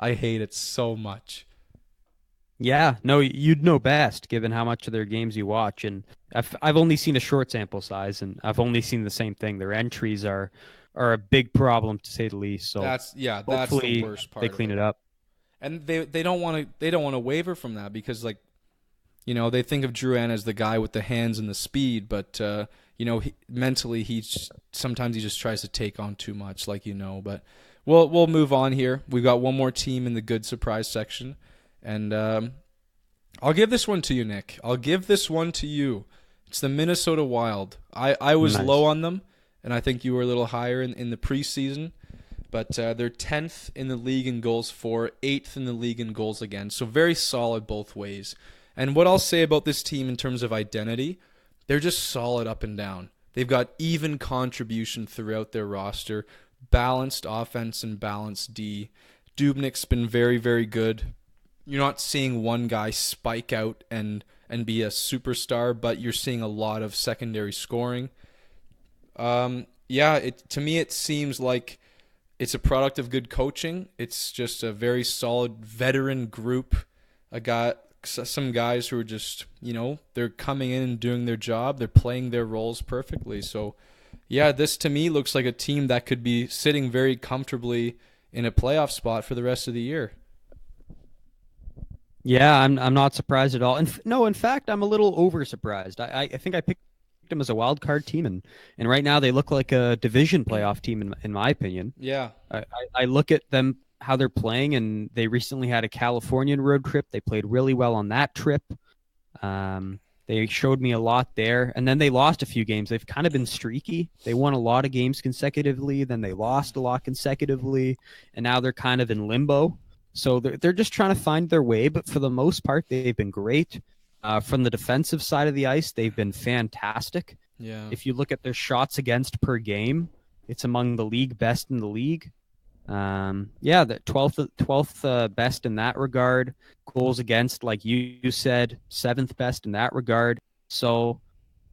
I hate it so much. Yeah, no, you'd know best given how much of their games you watch, and I've only seen a short sample size, and I've only seen the same thing. Their entries are a big problem, to say the least. So that's the worst part. They clean it up, and they don't want to waver from that, because they think of Duran as the guy with the hands and the speed, but mentally sometimes he just tries to take on too much, But we'll move on here. We've got one more team in the good surprise section. And I'll give this one to you, Nick. I'll give this one to you. It's the Minnesota Wild. I was Nice. low on them, and I think you were a little higher in the preseason. But they're 10th in the league in goals for, 8th in the league in goals against. So very solid both ways. And what I'll say about this team in terms of identity, they're just solid up and down. They've got even contribution throughout their roster, balanced offense and balanced D. Dubnyk's been very, very good. You're not seeing one guy spike out and be a superstar, but you're seeing a lot of secondary scoring. To me it seems like it's a product of good coaching. It's just a very solid veteran group. Some guys who are just, they're coming in and doing their job. They're playing their roles perfectly. So, yeah, this to me looks like a team that could be sitting very comfortably in a playoff spot for the rest of the year. Yeah, I'm not surprised at all. In fact, I'm a little over surprised. I think I picked them as a wild card team, and right now they look like a division playoff team in my opinion. Yeah, I look at them, how they're playing, and they recently had a Californian road trip. They played really well on that trip. They showed me a lot there, and then they lost a few games. They've kind of been streaky. They won a lot of games consecutively, then they lost a lot consecutively, and now they're kind of in limbo. So they're just trying to find their way, but for the most part, they've been great. From the defensive side of the ice, they've been fantastic. Yeah. If you look at their shots against per game, it's among the league best in the league. The 12th best in that regard. Goals against, like you said, 7th best in that regard. So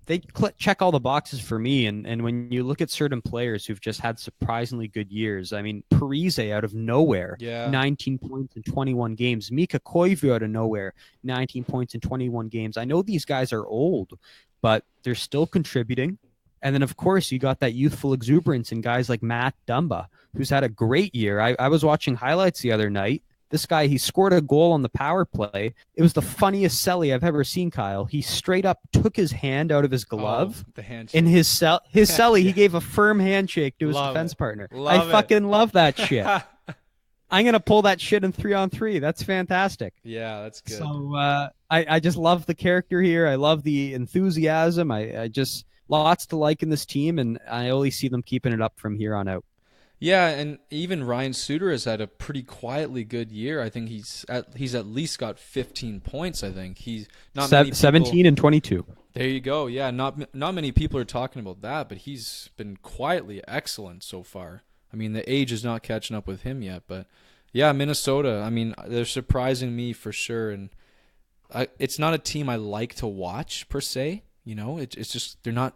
they check all the boxes for me. And when you look at certain players who've just had surprisingly good years, I mean, Parise out of nowhere, 19 points in 21 games. Mika Koivu out of nowhere, 19 points in 21 games. I know these guys are old, but they're still contributing. And then, of course, you got that youthful exuberance in guys like Matt Dumba, who's had a great year. I was watching highlights the other night. This guy, he scored a goal on the power play. It was the funniest celly I've ever seen, Kyle. He straight up took his hand out of his glove. The handshake. In his celly, he gave a firm handshake to his defense partner. I fucking love that shit. I'm going to pull that shit in 3-on-3. That's fantastic. Yeah, that's good. So I just love the character here. I love the enthusiasm. I just lots to like in this team, and I only see them keeping it up from here on out. Yeah, and even Ryan Suter has had a pretty quietly good year. I think he's at least got 15 points. I think he's not many people, 17 and 22. There you go. Yeah, not many people are talking about that, but he's been quietly excellent so far. I mean, the age is not catching up with him yet, but yeah, Minnesota. I mean, they're surprising me for sure, and it's not a team I like to watch per se. You know, it's just they don't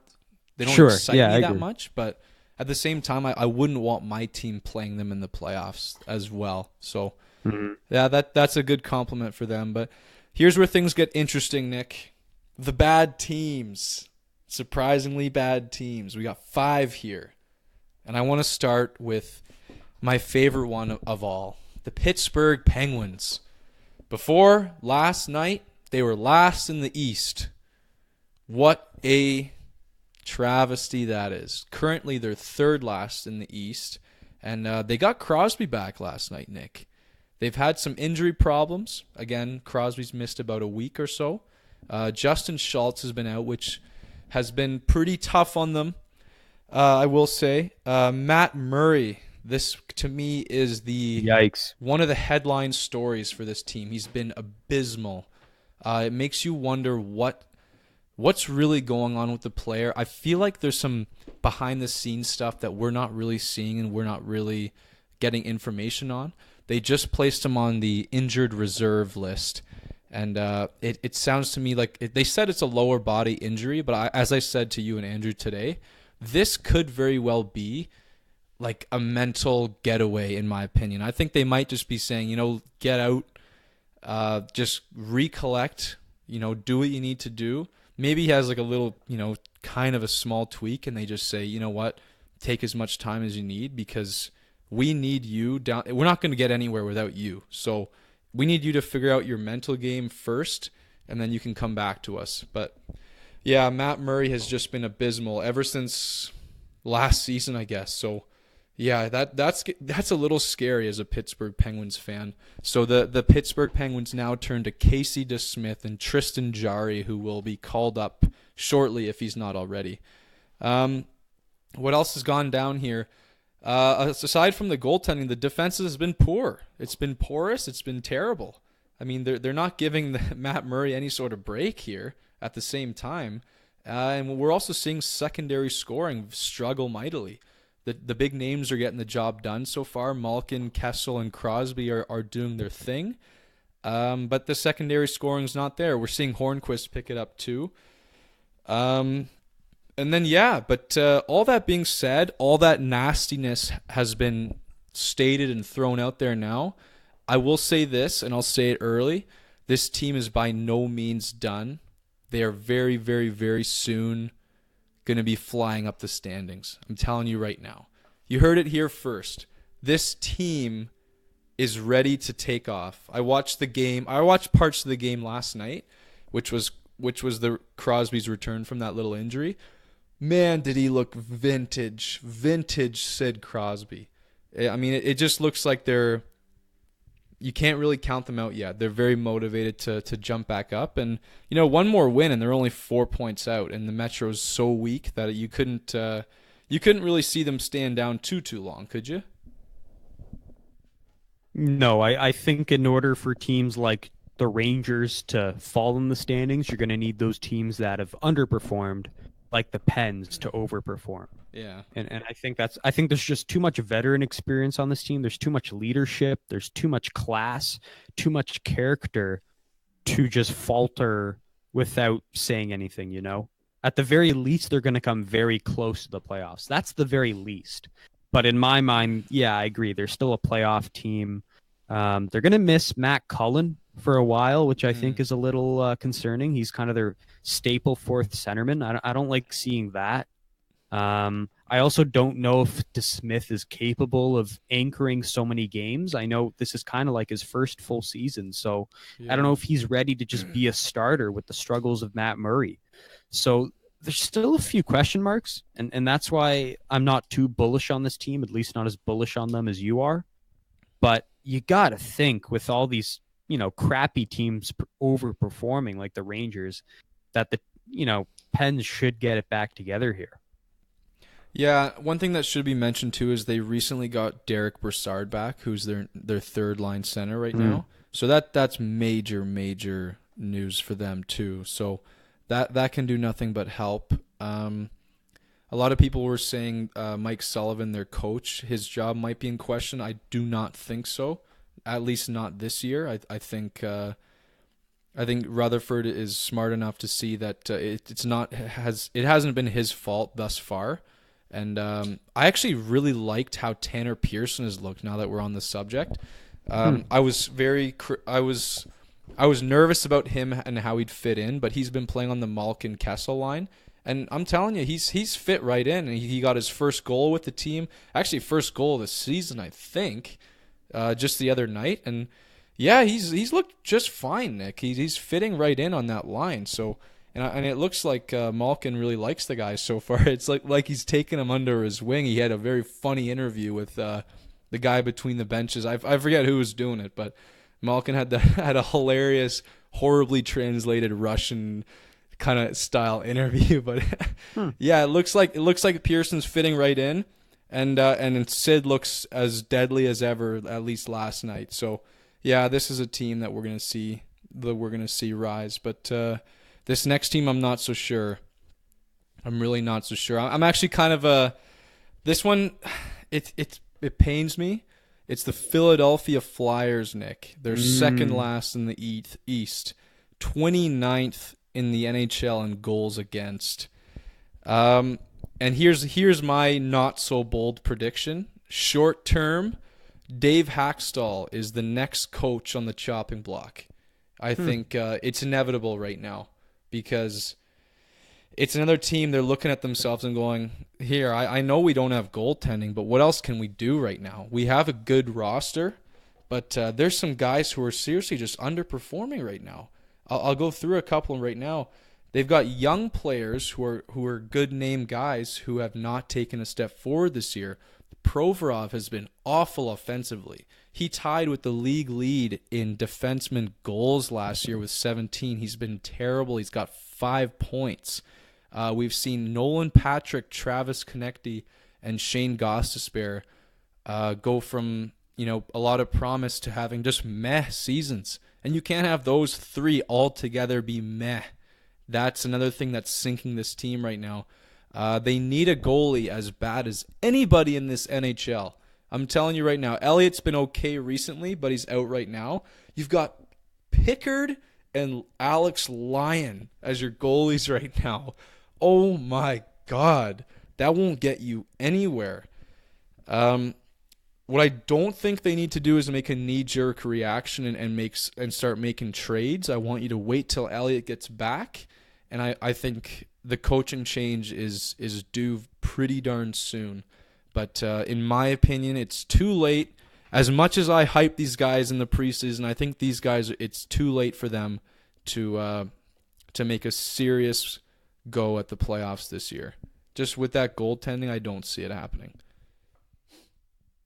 excite me that much, but at the same time, I wouldn't want my team playing them in the playoffs as well. So, yeah, that's a good compliment for them. But here's where things get interesting, Nick. The bad teams. Surprisingly bad teams. We got 5 here. And I want to start with my favorite one of all, the Pittsburgh Penguins. Before last night, they were last in the East. What a travesty that is. Currently, they're third last in the East, and they got Crosby back last night, Nick. They've had some injury problems. Again, Crosby's missed about a week or so. Justin Schultz has been out, which has been pretty tough on them, I will say. Matt Murray, this to me is one of the headline stories for this team. He's been abysmal. It makes you wonder what's really going on with the player. I feel like there's some behind-the-scenes stuff that we're not really seeing and we're not really getting information on. They just placed him on the injured reserve list, and it sounds to me like they said it's a lower body injury, but as I said to you and Andrew today, this could very well be like a mental getaway, in my opinion. I think they might just be saying, get out, just recollect, do what you need to do. Maybe he has like a little, kind of a small tweak, and they just say, you know what, take as much time as you need because we need you down. We're not going to get anywhere without you. So we need you to figure out your mental game first, and then you can come back to us. But yeah, Matt Murray has just been abysmal ever since last season, I guess. So yeah, that's a little scary as a Pittsburgh Penguins fan. So the Pittsburgh Penguins now turn to Casey DeSmith and Tristan Jarry, who will be called up shortly if he's not already. What else has gone down here? Aside from the goaltending, the defense has been poor. It's been porous. It's been terrible. I mean, they're not giving Matt Murray any sort of break here at the same time. And we're also seeing secondary scoring struggle mightily. The big names are getting the job done so far. Malkin, Kessel, and Crosby are doing their thing. But the secondary scoring's not there. We're seeing Hornquist pick it up too. And then, but all that being said, all that nastiness has been stated and thrown out there now. I will say this, and I'll say it early. This team is by no means done. They are very, very, very soon going to be flying up the standings. I'm telling you right now. You heard it here first. This team is ready to take off. I watched the game. I watched parts of the game last night, which was the Crosby's return from that little injury. Man, did he look vintage Sid Crosby. I mean, it just looks like you can't really count them out yet. They're very motivated to jump back up. And, one more win and they're only 4 points out. And the Metro's so weak that you couldn't really see them stand down too long, could you? No, I think in order for teams like the Rangers to fall in the standings, you're going to need those teams that have underperformed, like the Pens, to overperform. Yeah. And I think there's just too much veteran experience on this team. There's too much leadership. There's too much class, too much character to just falter without saying anything, At the very least, they're going to come very close to the playoffs. That's the very least. But in my mind, yeah, I agree. They're still a playoff team. They're going to miss Matt Cullen for a while, which I think is a little concerning. He's kind of their staple fourth centerman. I don't like seeing that. I also don't know if DeSmith is capable of anchoring so many games. I know this is kind of like his first full season, so I don't know if he's ready to just be a starter with the struggles of Matt Murray. So there's still a few question marks, and that's why I'm not too bullish on this team, at least not as bullish on them as you are. But you got to think with all these, crappy teams overperforming like the Rangers, that the, Pens should get it back together here. Yeah, one thing that should be mentioned too is they recently got Derek Brassard back, who's their third line center right now. So that's major news for them too. So that can do nothing but help. A lot of people were saying Mike Sullivan, their coach, his job might be in question. I do not think so, at least not this year. I think Rutherford is smart enough to see that it hasn't been his fault thus far. And I actually really liked how Tanner Pearson has looked now that we're on the subject. I was nervous about him and how he'd fit in, but he's been playing on the Malkin Kessel line. And I'm telling you, he's fit right in. And he got his first goal with the team. Actually, first goal of the season, I think, just the other night. And yeah, he's looked just fine, Nick. He's fitting right in on that line. So. And it looks like Malkin really likes the guy so far. It's like he's taken him under his wing. He had a very funny interview with the guy between the benches. I forget who was doing it, but Malkin had a hilarious, horribly translated Russian kind of style interview. But yeah, it looks like Pearson's fitting right in, and Sid looks as deadly as ever, at least last night. So yeah, this is a team that we're gonna see rise, but. This next team, I'm not so sure. I'm really not so sure. I'm actually kind of this one, it pains me. It's the Philadelphia Flyers, Nick. They're second last in the East, 29th in the NHL in goals against. And here's my not so bold prediction. Short term, Dave Hackstall is the next coach on the chopping block. I think it's inevitable right now. Because it's another team, they're looking at themselves and going, here, I know we don't have goaltending, but what else can we do right now? We have a good roster, but there's some guys who are seriously just underperforming right now. I'll go through a couple right now. They've got young players who are good name guys who have not taken a step forward this year. Provorov has been awful offensively. He tied with the league lead in defenseman goals last year with 17. He's been terrible. He's got 5 points. We've seen Nolan Patrick, Travis Konecny, and Shane Gostisbehere go from a lot of promise to having just meh seasons. And you can't have those three all together be meh. That's another thing that's sinking this team right now. They need a goalie as bad as anybody in this NHL. I'm telling you right now, Elliott's been okay recently, but he's out right now. You've got Pickard and Alex Lyon as your goalies right now. Oh my God. That won't get you anywhere. What I don't think they need to do is make a knee-jerk reaction and start making trades. I want you to wait till Elliott gets back, and I think the coaching change is due pretty darn soon. But in my opinion, it's too late. As much as I hype these guys in the preseason, I think these guys, it's too late for them to make a serious go at the playoffs this year. Just with that goaltending, I don't see it happening.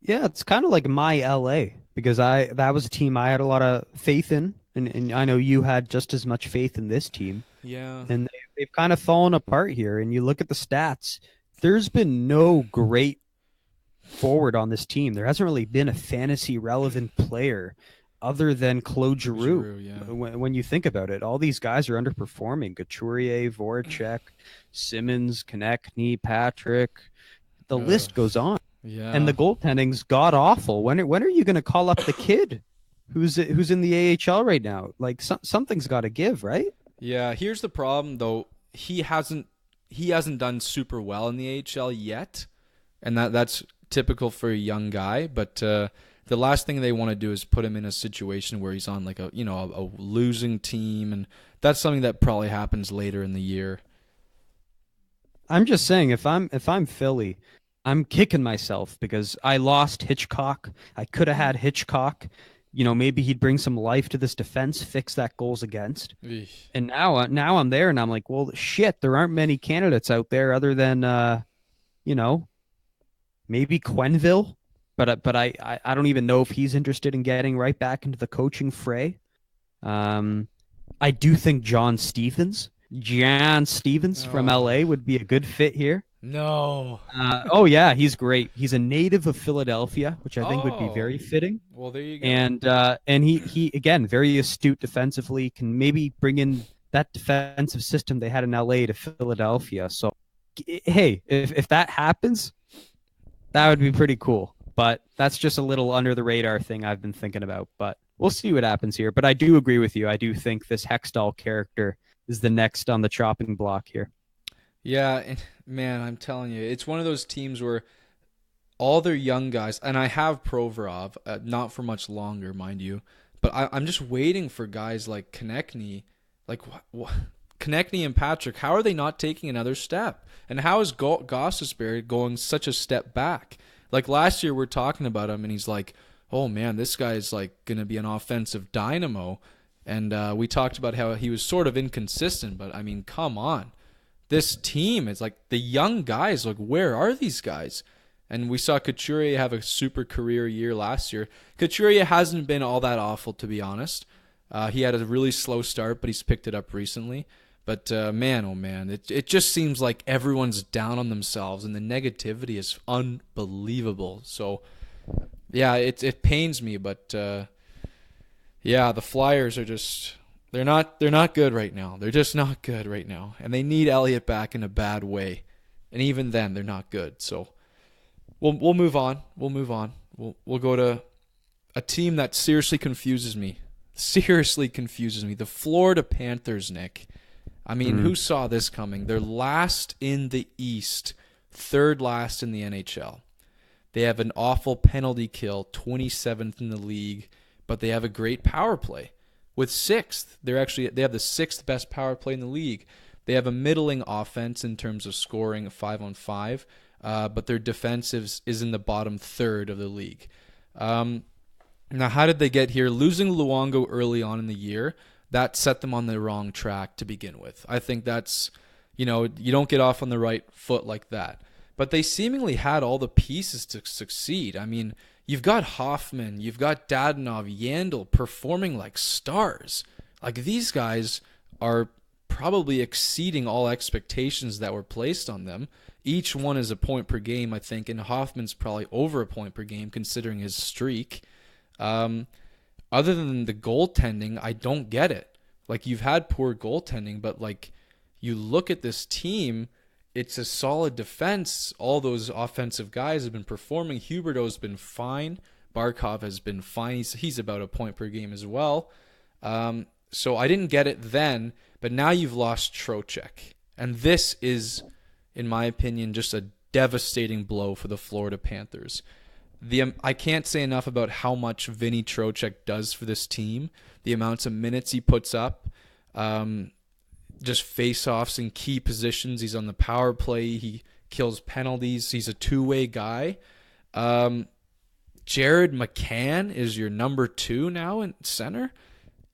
Yeah, it's kind of like my LA, because that was a team I had a lot of faith in, and I know you had just as much faith in this team. Yeah. And they've kind of fallen apart here, and you look at the stats, there's been no great forward on this team. There hasn't really been a fantasy relevant player other than Claude Giroux. Yeah. When you think about it, all these guys are underperforming. Couturier, Voracek, Simmons, Konecny, Patrick. The list goes on. Yeah. And the goaltending's god awful. When are you going to call up the kid who's in the AHL right now? Like something's got to give, right? Yeah. Here's the problem though. He hasn't done super well in the AHL yet, and that's typical for a young guy. But the last thing they want to do is put him in a situation where he's on like a losing team, and that's something that probably happens later in the year. I'm just saying, if I'm Philly, I'm kicking myself because I lost Hitchcock. I could have had Hitchcock. Maybe he'd bring some life to this defense, fix that goals against. Eesh. And now I'm there, and I'm like, well, shit, there aren't many candidates out there other than, maybe Quenneville. but I don't even know if he's interested in getting right back into the coaching fray. I do think John Stevens from LA would be a good fit here. No. Oh yeah, he's great. He's a native of Philadelphia, which I think would be very fitting. Well, there you go. And he again, very astute defensively, can maybe bring in that defensive system they had in LA to Philadelphia. So hey, if that happens, that would be pretty cool. But that's just a little under the radar thing I've been thinking about. But we'll see what happens here. But I do agree with you. I do think this Hextall character is the next on the chopping block here. Yeah, and man, I'm telling you, it's one of those teams where all their young guys, and I have Provorov, not for much longer, mind you, but I'm just waiting for guys like Konechny, Konechny and Patrick. How are they not taking another step? And how is Gostisbehere going such a step back? Like last year, we're talking about him, and he's like, oh man, this guy's like going to be an offensive dynamo. And we talked about how he was sort of inconsistent, but I mean, come on. This team is like the young guys. Like, where are these guys? And we saw Couturier have a super career year last year. Couturier hasn't been all that awful, to be honest. He had a really slow start, but he's picked it up recently. But man, oh man, it just seems like everyone's down on themselves, and the negativity is unbelievable. So, yeah, it pains me, but yeah, the Flyers are just. They're not good right now. They're just not good right now. And they need Elliott back in a bad way. And even then, they're not good. So we'll move on. We'll go to a team that seriously confuses me. The Florida Panthers, Nick. I mean, who saw this coming? They're last in the East, third last in the NHL. They have an awful penalty kill, 27th in the league, but they have a great power play. With sixth, they have the sixth best power play in the league. They have a middling offense in terms of scoring, 5-on-5, but their defensive is in the bottom third of the league. Now, how did they get here? Losing Luongo early on in the year, that set them on the wrong track to begin with. I think that's, you don't get off on the right foot like that. But they seemingly had all the pieces to succeed. I mean, you've got Hoffman, you've got Dadonov, Yandel performing like stars. Like, these guys are probably exceeding all expectations that were placed on them. Each one is a point per game, I think, and Hoffman's probably over a point per game considering his streak. Other than the goaltending, I don't get it. Like, you've had poor goaltending, but like, you look at this team, it's a solid defense. All those offensive guys have been performing. Huberdeau's been fine. Barkov has been fine. He's about a point per game as well. So I didn't get it then, but now you've lost Trocheck. And this is, in my opinion, just a devastating blow for the Florida Panthers. I can't say enough about how much Vinny Trocheck does for this team. The amounts of minutes he puts up. Just face-offs in key positions. He's on the power play. He kills penalties. He's a two-way guy. Jared McCann is your number 2 now in center.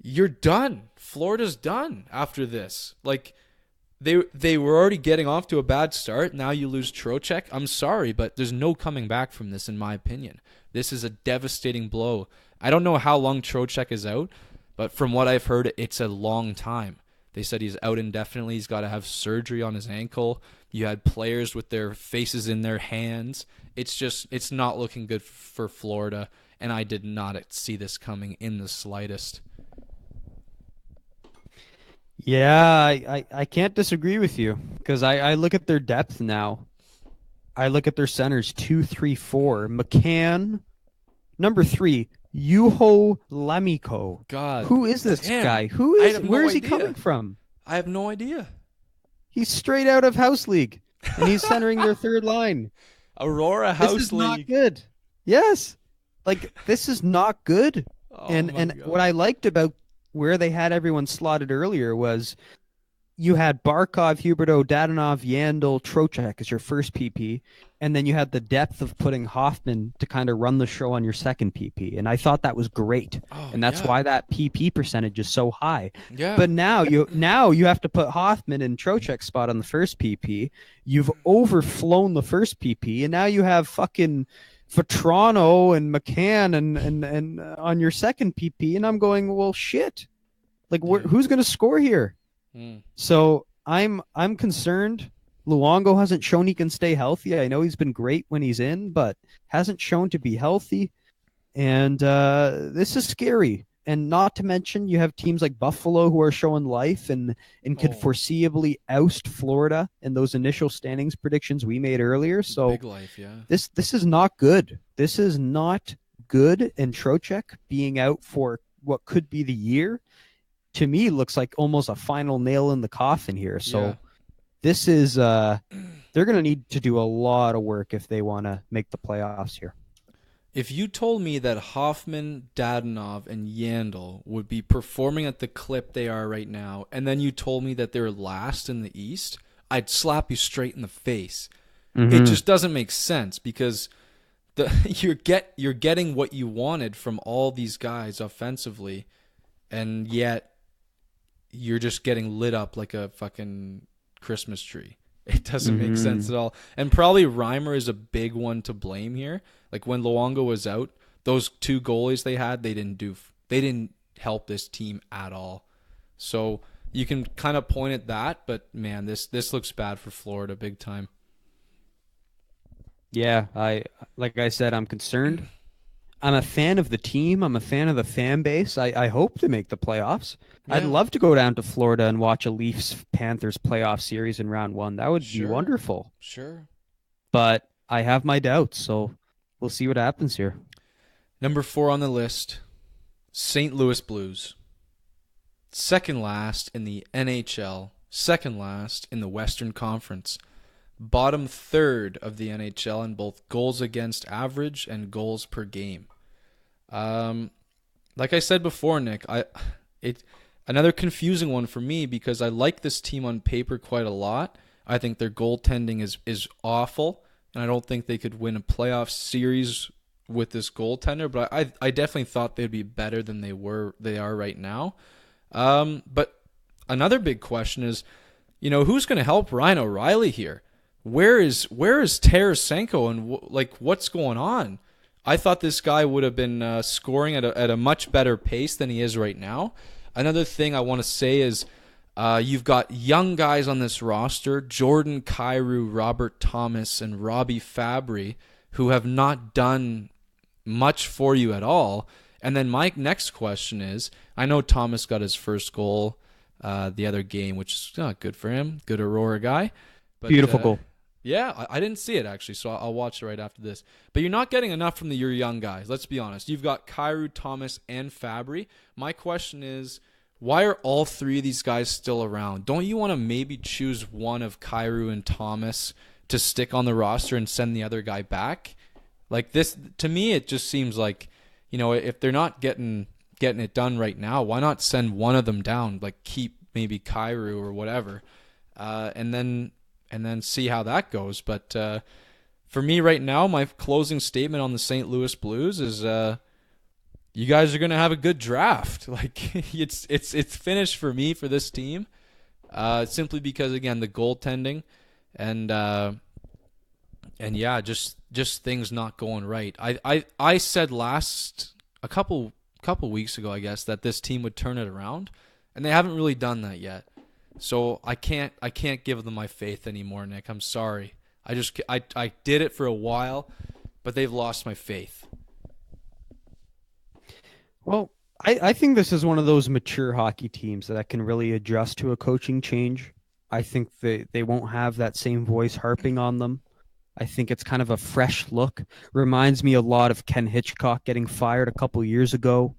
You're done. Florida's done after this. Like, they were already getting off to a bad start. Now you lose Trocheck. I'm sorry, but there's no coming back from this, in my opinion. This is a devastating blow. I don't know how long Trocheck is out, but from what I've heard, it's a long time. They said he's out indefinitely. He's got to have surgery on his ankle. You had players with their faces in their hands. It's not looking good for Florida, and I did not see this coming in the slightest. Yeah, I can't disagree with you, because I look at their depth now. I look at their centers, 2, 3, 4. McCann, number 3. Yuho Lamiko. God, who is this guy? Where is he coming from? I have no idea. He's straight out of House League, and he's centering their third line. Aurora House League. This is not good. Yes, like, this is not good. And what I liked about where they had everyone slotted earlier was you had Barkov, Huberdeau, Dadonov, Yandel, Trocheck as your first PP, and then you had the depth of putting Hoffman to kind of run the show on your second PP, and I thought that was great, and that's why that PP percentage is so high. Yeah. But now you have to put Hoffman in Trocheck's spot on the first PP. You've overflown the first PP, and now you have fucking Vetrano and McCann and on your second PP, and I'm going, well, shit. Like, who's going to score here? So I'm concerned. Luongo hasn't shown he can stay healthy. I know he's been great when he's in, but hasn't shown to be healthy. And this is scary. And not to mention, you have teams like Buffalo who are showing life and could foreseeably oust Florida in those initial standings predictions we made earlier. So Big life, yeah. this is not good. This is not good. And Trocheck being out for what could be the year, to me, looks like almost a final nail in the coffin here. So this is they're going to need to do a lot of work if they want to make the playoffs here. If you told me that Hoffman, Dadonov, and Yandel would be performing at the clip they are right now, and then you told me that they're last in the East, I'd slap you straight in the face. It just doesn't make sense because you're getting what you wanted from all these guys offensively, and yet you're just getting lit up like a fucking Christmas tree. It doesn't make sense at all. And probably Reimer is a big one to blame here. Like when Luongo was out, those two goalies they had, they didn't help this team at all. So you can kind of point at that, but man, this looks bad for Florida big time. Yeah, like I said, I'm concerned. I'm a fan of the team. I'm a fan of the fan base. I hope to make the playoffs. Yeah. I'd love to go down to Florida and watch a Leafs-Panthers playoff series in round one. That would be wonderful. Sure. But I have my doubts, so we'll see what happens here. Number 4 on the list, St. Louis Blues. Second last in the NHL. Second last in the Western Conference. Bottom third of the NHL in both goals against average and goals per game. Like I said before, Nick, another confusing one for me because I like this team on paper quite a lot. I think their goaltending is awful, and I don't think they could win a playoff series with this goaltender. But I definitely thought they'd be better than they are right now. But another big question is, who's going to help Ryan O'Reilly here? Where is Tarasenko and what's going on? I thought this guy would have been scoring at a much better pace than he is right now. Another thing I want to say is you've got young guys on this roster, Jordan Kyrou, Robert Thomas, and Robbie Fabry, who have not done much for you at all. And then my next question is, I know Thomas got his first goal the other game, which is good for him. Good Aurora guy. But, beautiful goal. Yeah, I didn't see it actually, so I'll watch it right after this. But you're not getting enough from your young guys, let's be honest. You've got Kyrou, Thomas, and Fabry. My question is, why are all three of these guys still around? Don't you want to maybe choose one of Kyrou and Thomas to stick on the roster and send the other guy back? Like this, to me, it just seems like, if they're not getting it done right now, why not send one of them down? Like keep maybe Kyrou or whatever, and then see how that goes. But for me right now, my closing statement on the St. Louis Blues is you guys are going to have a good draft. Like it's finished for me for this team, simply because, again, the goaltending and yeah, just things not going right. I said a couple weeks ago, I guess, that this team would turn it around, and they haven't really done that yet. So I can't give them my faith anymore, Nick. I'm sorry. I did it for a while, but they've lost my faith. Well, I think this is one of those mature hockey teams that can really adjust to a coaching change. I think they won't have that same voice harping on them. I think it's kind of a fresh look. Reminds me a lot of Ken Hitchcock getting fired a couple years ago.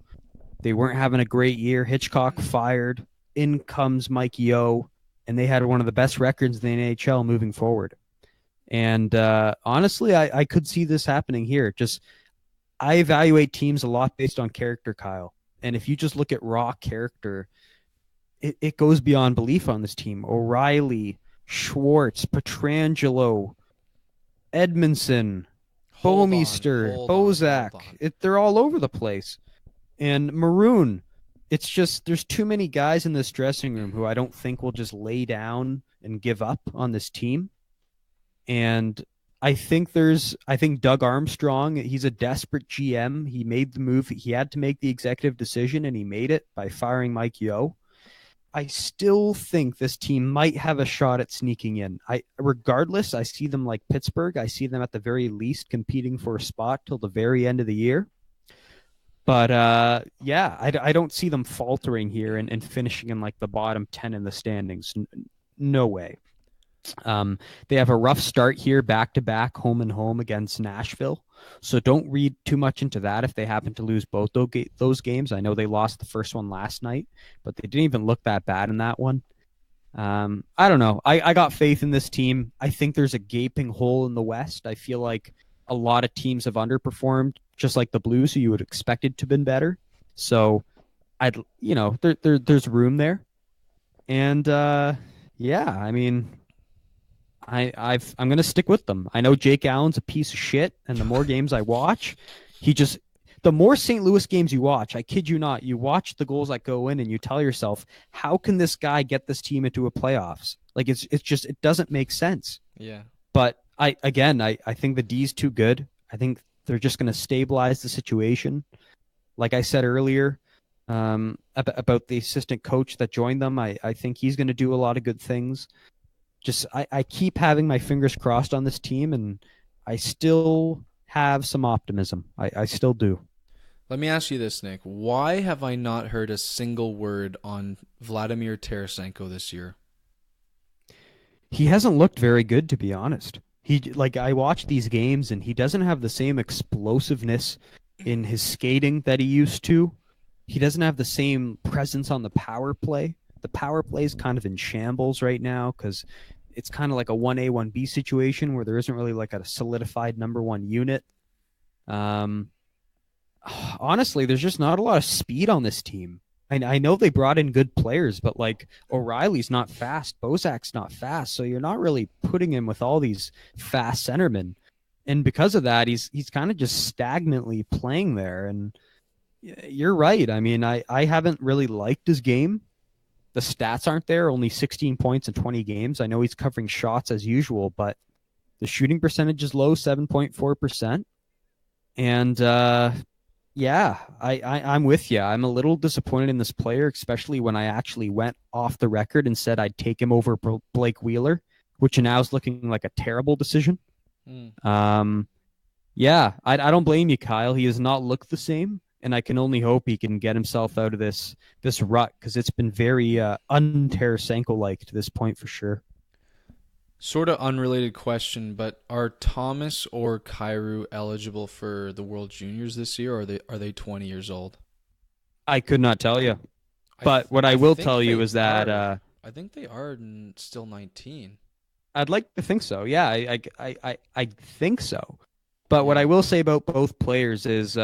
They weren't having a great year. Hitchcock fired. In comes Mike Yeo, and they had one of the best records in the NHL moving forward. And honestly, I could see this happening here. I evaluate teams a lot based on character, Kyle. And if you just look at raw character, it goes beyond belief on this team. O'Reilly, Schwartz, Pietrangelo, Edmondson, Bouwmeester, Bozak. They're all over the place. And Maroon. It's just there's too many guys in this dressing room who I don't think will just lay down and give up on this team. And I think Doug Armstrong, he's a desperate GM. He made the move. He had to make the executive decision, and he made it by firing Mike Yeo. I still think this team might have a shot at sneaking in. Regardless, I see them like Pittsburgh. I see them at the very least competing for a spot till the very end of the year. But I don't see them faltering here and finishing in like the bottom 10 in the standings. No way. They have a rough start here, back-to-back, home and home against Nashville. So don't read too much into that if they happen to lose both those games. I know they lost the first one last night, but they didn't even look that bad in that one. I don't know. I got faith in this team. I think there's a gaping hole in the West. I feel like a lot of teams have underperformed, just like the Blues, who you would expect it to have been better. So there's room there. And I mean, I'm going to stick with them. I know Jake Allen's a piece of shit, and the more games I watch, the more St. Louis games you watch, I kid you not, you watch the goals that go in and you tell yourself, how can this guy get this team into a playoffs? Like it doesn't make sense. Yeah. But I think the D's too good. I think they're just going to stabilize the situation. Like I said earlier, about the assistant coach that joined them, I think he's going to do a lot of good things. I keep having my fingers crossed on this team, and I still have some optimism. I still do. Let me ask you this, Nick. Why have I not heard a single word on Vladimir Tarasenko this year? He hasn't looked very good, to be honest. I watch these games, and he doesn't have the same explosiveness in his skating that he used to. He doesn't have the same presence on the power play. The power play is kind of in shambles right now because it's kind of like a 1A, 1B situation where there isn't really like a solidified number one unit. Honestly, there's just not a lot of speed on this team. I know they brought in good players, but like O'Reilly's not fast, Bozak's not fast, so you're not really putting him with all these fast centermen. And because of that, he's kind of just stagnantly playing there. And you're right. I mean, I haven't really liked his game. The stats aren't there, only 16 points in 20 games. I know he's covering shots as usual, but the shooting percentage is low, 7.4%. And I'm with you. I'm a little disappointed in this player, especially when I actually went off the record and said I'd take him over Blake Wheeler, which now is looking like a terrible decision. I don't blame you, Kyle. He has not looked the same. And I can only hope he can get himself out of this rut because it's been very un-Tarasenko-like to this point for sure. Sort of unrelated question, but are Thomas or Kyrou eligible for the World Juniors this year, or are they 20 years old? I could not tell you. But what I will tell you is that I think they are still 19. I'd like to think so. Yeah, I think so. But what I will say about both players is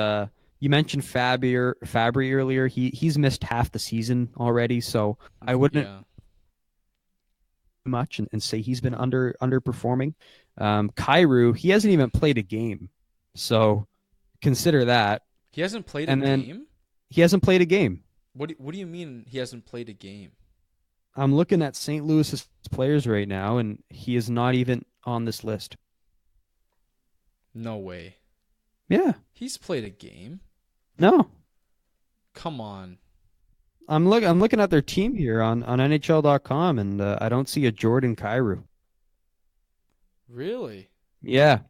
you mentioned Fabry earlier. He's missed half the season already, so I wouldn't much and say he's been underperforming. Kyrou, he hasn't even played a game, so consider that. He hasn't played a game? He hasn't played a game. What do you mean he hasn't played a game? I'm looking at St. Louis's players right now, and he is not even on this list. No way. Yeah. He's played a game. No. Come on. I'm looking at their team here on NHL.com, and I don't see a Jordan Kyrou. Really? Yeah.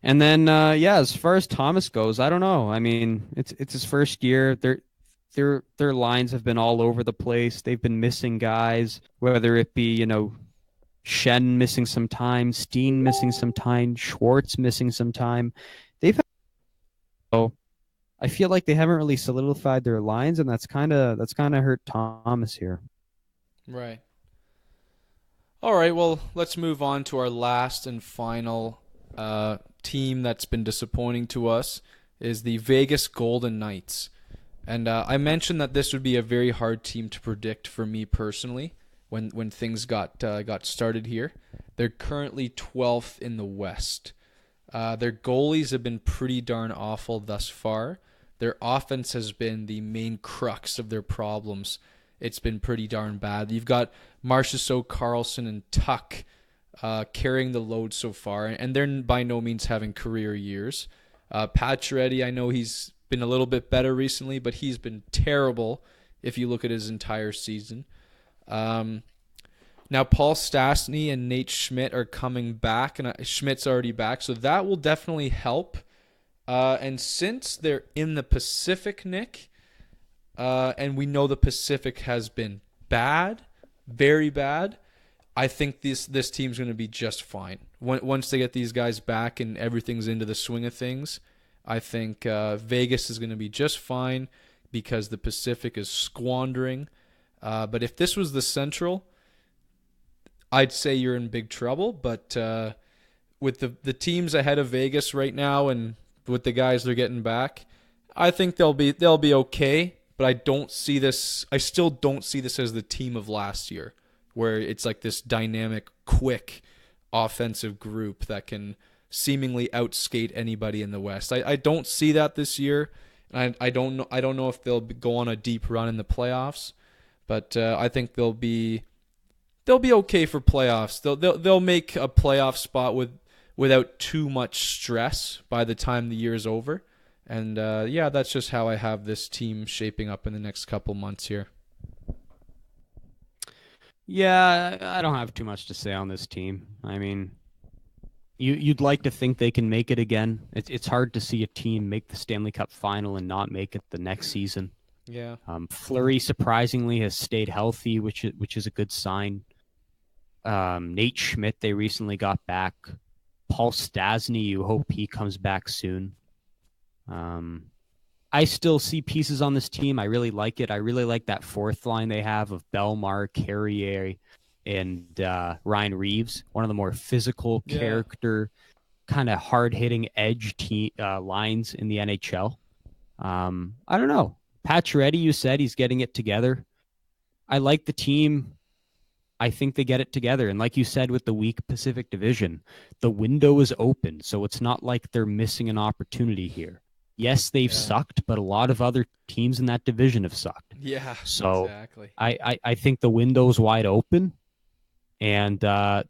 And then as far as Thomas goes, I don't know. I mean, it's his first year. Their lines have been all over the place. They've been missing guys, whether it be, Shen missing some time, Steen missing some time, Schwartz missing some time. So I feel like they haven't really solidified their lines, and that's kind of hurt Thomas here. Right. All right, well, let's move on to our last and final team that's been disappointing to us is the Vegas Golden Knights. And I mentioned that this would be a very hard team to predict for me personally when things got started here. They're currently 12th in the West. Their goalies have been pretty darn awful thus far. Their offense has been the main crux of their problems. It's been pretty darn bad. You've got Marchessault, Carlson, and Tuck carrying the load so far, and they're by no means having career years. Pacioretty, I know he's been a little bit better recently, but he's been terrible if you look at his entire season. Now Paul Stastny and Nate Schmidt are coming back, and Schmidt's already back, so that will definitely help. And since they're in the Pacific, Nick, and we know the Pacific has been bad, very bad, I think this team's going to be just fine. Once they get these guys back and everything's into the swing of things, I think Vegas is going to be just fine because the Pacific is squandering. But if this was the Central, I'd say you're in big trouble. But with the teams ahead of Vegas right now and with the guys they're getting back, I think they'll be okay. But I still don't see this as the team of last year, where it's like this dynamic, quick offensive group that can seemingly outskate anybody in the West. I don't see that this year. I don't know if they'll go on a deep run in the playoffs, but I think they'll be okay for playoffs. They'll make a playoff spot without too much stress by the time the year is over. And that's just how I have this team shaping up in the next couple months here. Yeah, I don't have too much to say on this team. I mean, you'd like to think they can make it again. It's hard to see a team make the Stanley Cup final and not make it the next season. Yeah. Fleury surprisingly has stayed healthy, which is a good sign. Nate Schmidt, they recently got back. Paul Stastny, you hope he comes back soon. I still see pieces on this team. I really like it. I really like that fourth line they have of Belmar, Carrier, and Ryan Reeves. One of the more physical character, kind of hard-hitting edge lines in the NHL. I don't know. Pacioretty, you said he's getting it together. I like the team. I think they get it together. And like you said, with the weak Pacific Division, the window is open. So it's not like they're missing an opportunity here. Yes, they've sucked, but a lot of other teams in that division have sucked. Yeah, so exactly. I think the window's wide open, and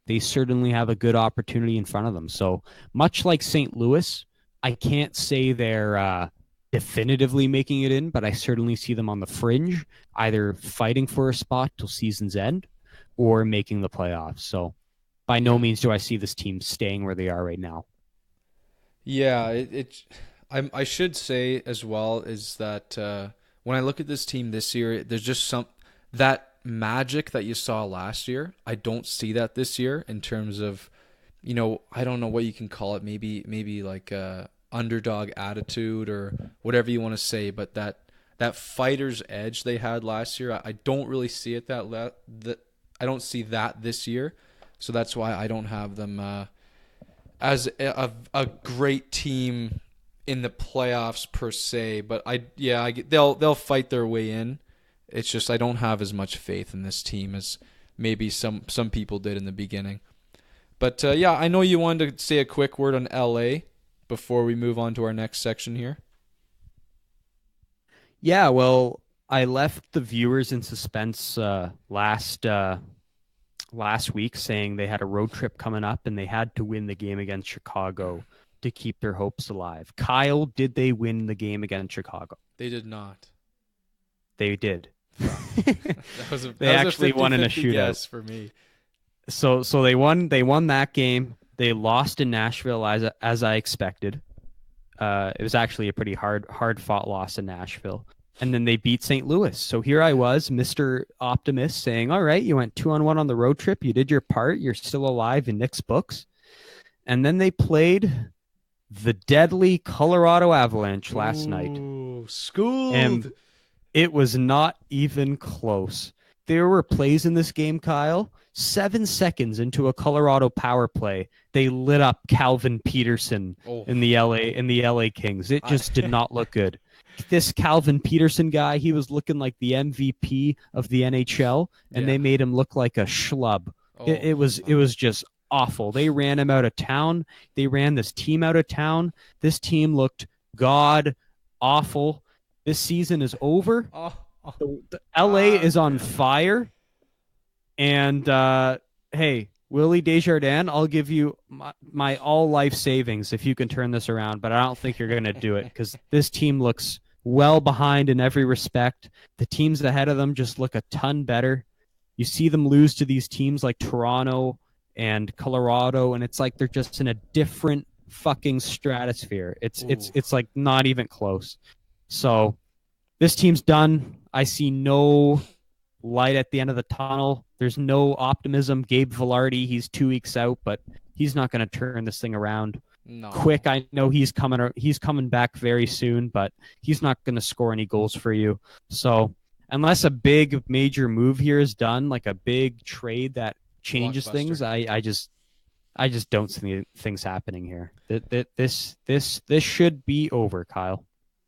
they certainly have a good opportunity in front of them. So much like St. Louis, I can't say they're definitively making it in, but I certainly see them on the fringe, either fighting for a spot till season's end or making the playoffs. So by no means do I see this team staying where they are right now. Yeah, I should say as well is that when I look at this team this year, there's just that magic that you saw last year. I don't see that this year in terms of, I don't know what you can call it. Maybe like underdog attitude or whatever you want to say, but that fighter's edge they had last year, I don't really see it I don't see that this year. So that's why I don't have them as a great team in the playoffs per se, but they'll fight their way in. It's just I don't have as much faith in this team as maybe some people did in the beginning. But I know you wanted to say a quick word on LA before we move on to our next section here. Yeah, well, I left the viewers in suspense last week, saying they had a road trip coming up and they had to win the game against Chicago to keep their hopes alive. Kyle, did they win the game against Chicago? They did not. They did. They actually won in a shootout. Yes, for me. So they won that game. They lost in Nashville as I expected. It was actually a pretty hard fought loss in Nashville. And then they beat St. Louis. So here I was, Mr. Optimist, saying, all right, you went 2-on-1 on the road trip. You did your part. You're still alive in Nick's books. And then they played the deadly Colorado Avalanche last night. Schooled. And it was not even close. There were plays in this game, Kyle. 7 seconds into a Colorado power play, they lit up Calvin Peterson in the LA Kings. It just did not look good. This Calvin Peterson guy, he was looking like the MVP of the NHL, and they made him look like a schlub. It was just awful. They ran him out of town. They ran this team out of town. This team looked god awful. This season is over. The LA is on fire. And hey, Willie Desjardins, I'll give you my all life savings if you can turn this around, but I don't think you're going to do it because this team looks well behind in every respect. The teams ahead of them just look a ton better. You see them lose to these teams like Toronto and Colorado, and it's like they're just in a different fucking stratosphere. It's like not even close. So this team's done. I see no light at the end of the tunnel. There's no optimism. Gabe Velarde, he's 2 weeks out, but he's not going to turn this thing around quick. I know he's coming back very soon, but he's not going to score any goals for you. So unless a big major move here is done, like a big trade that changes things, I just don't see things happening here. This should be over, Kyle.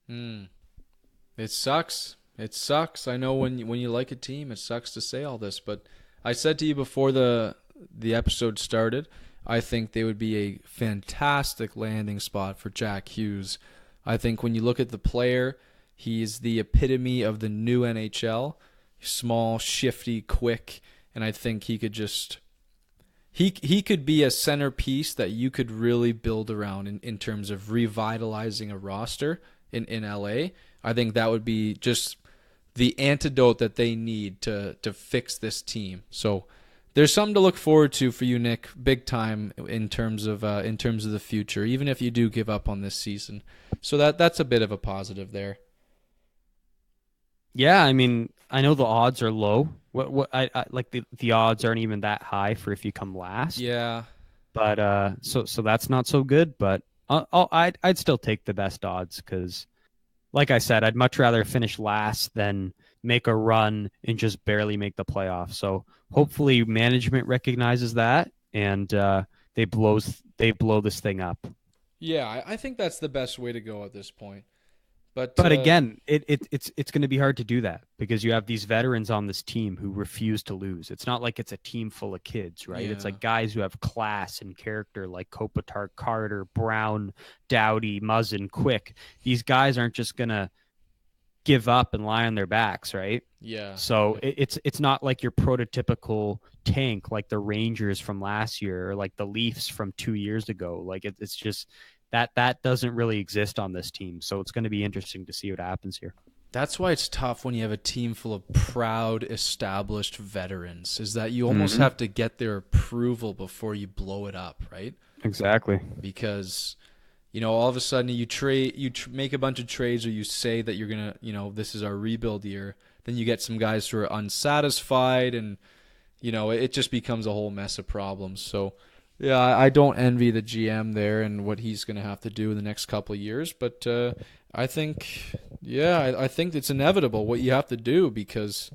It sucks. It sucks. I know when you like a team, it sucks to say all this, but I said to you before the episode started, I think they would be a fantastic landing spot for Jack Hughes. I think when you look at the player, he's the epitome of the new NHL. Small, shifty, quick, and I think he could just he could be a centerpiece that you could really build around in terms of revitalizing a roster in LA. I think that would be just the antidote that they need to fix this team. So there's something to look forward to for you, Nick, big time in terms of the future, even if you do give up on this season. So that's a bit of a positive there. Yeah, I mean, I know the odds are low. I like the odds aren't even that high for if you come last. Yeah. But so that's not so good. But I'd still take the best odds because, like I said, I'd much rather finish last than make a run and just barely make the playoffs. So hopefully management recognizes that and they blow this thing up. Yeah, I think that's the best way to go at this point. But again, it's going to be hard to do that because you have these veterans on this team who refuse to lose. It's not like it's a team full of kids, right? Yeah. It's like guys who have class and character like Kopitar, Carter, Brown, Doughty, Muzzin, Quick. These guys aren't just going to give up and lie on their backs, right? Yeah. So it's not like your prototypical tank like the Rangers from last year or like the Leafs from 2 years ago. Like it's just that doesn't really exist on this team. So it's going to be interesting to see what happens here. That's why it's tough when you have a team full of proud, established veterans, is that you almost have to get their approval before you blow it up, right? Exactly. Because, all of a sudden you make a bunch of trades or you say that you're going to, this is our rebuild year. Then you get some guys who are unsatisfied and, it just becomes a whole mess of problems. So, yeah, I don't envy the GM there and what he's going to have to do in the next couple of years. But I think it's inevitable what you have to do because,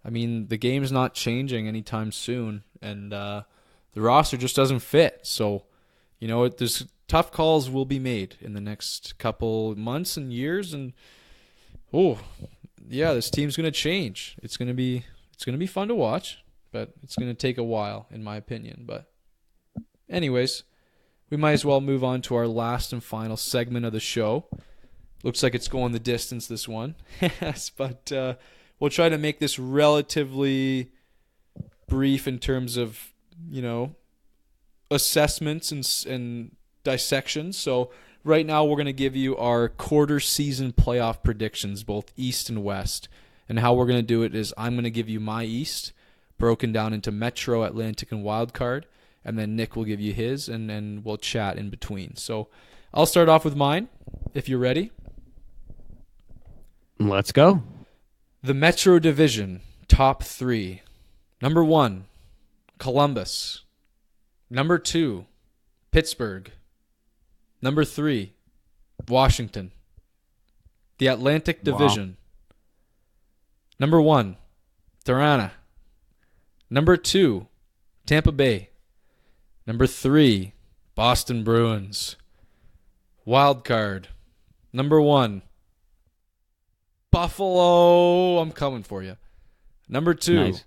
the game's not changing anytime soon. And the roster just doesn't fit. So, there's tough calls will be made in the next couple months and years. And, this team's going to change. It's going to be fun to watch, but it's going to take a while, in my opinion. But anyways, we might as well move on to our last and final segment of the show. Looks like it's going the distance, this one. Yes, but we'll try to make this relatively brief in terms of, assessments and dissections. So right now we're going to give you our quarter season playoff predictions, both East and West. And how we're going to do it is I'm going to give you my East, broken down into Metro, Atlantic, and Wild Card. And then Nick will give you his, and then we'll chat in between. So I'll start off with mine, if you're ready. Let's go. The Metro Division, top 3. Number 1, Columbus. Number 2, Pittsburgh. Number 3, Washington. The Atlantic Division. Number 1, Toronto. Number 2, Tampa Bay. Number 3, Boston Bruins. Wild card. Number 1, Buffalo. I'm coming for you. Number 2, Nice.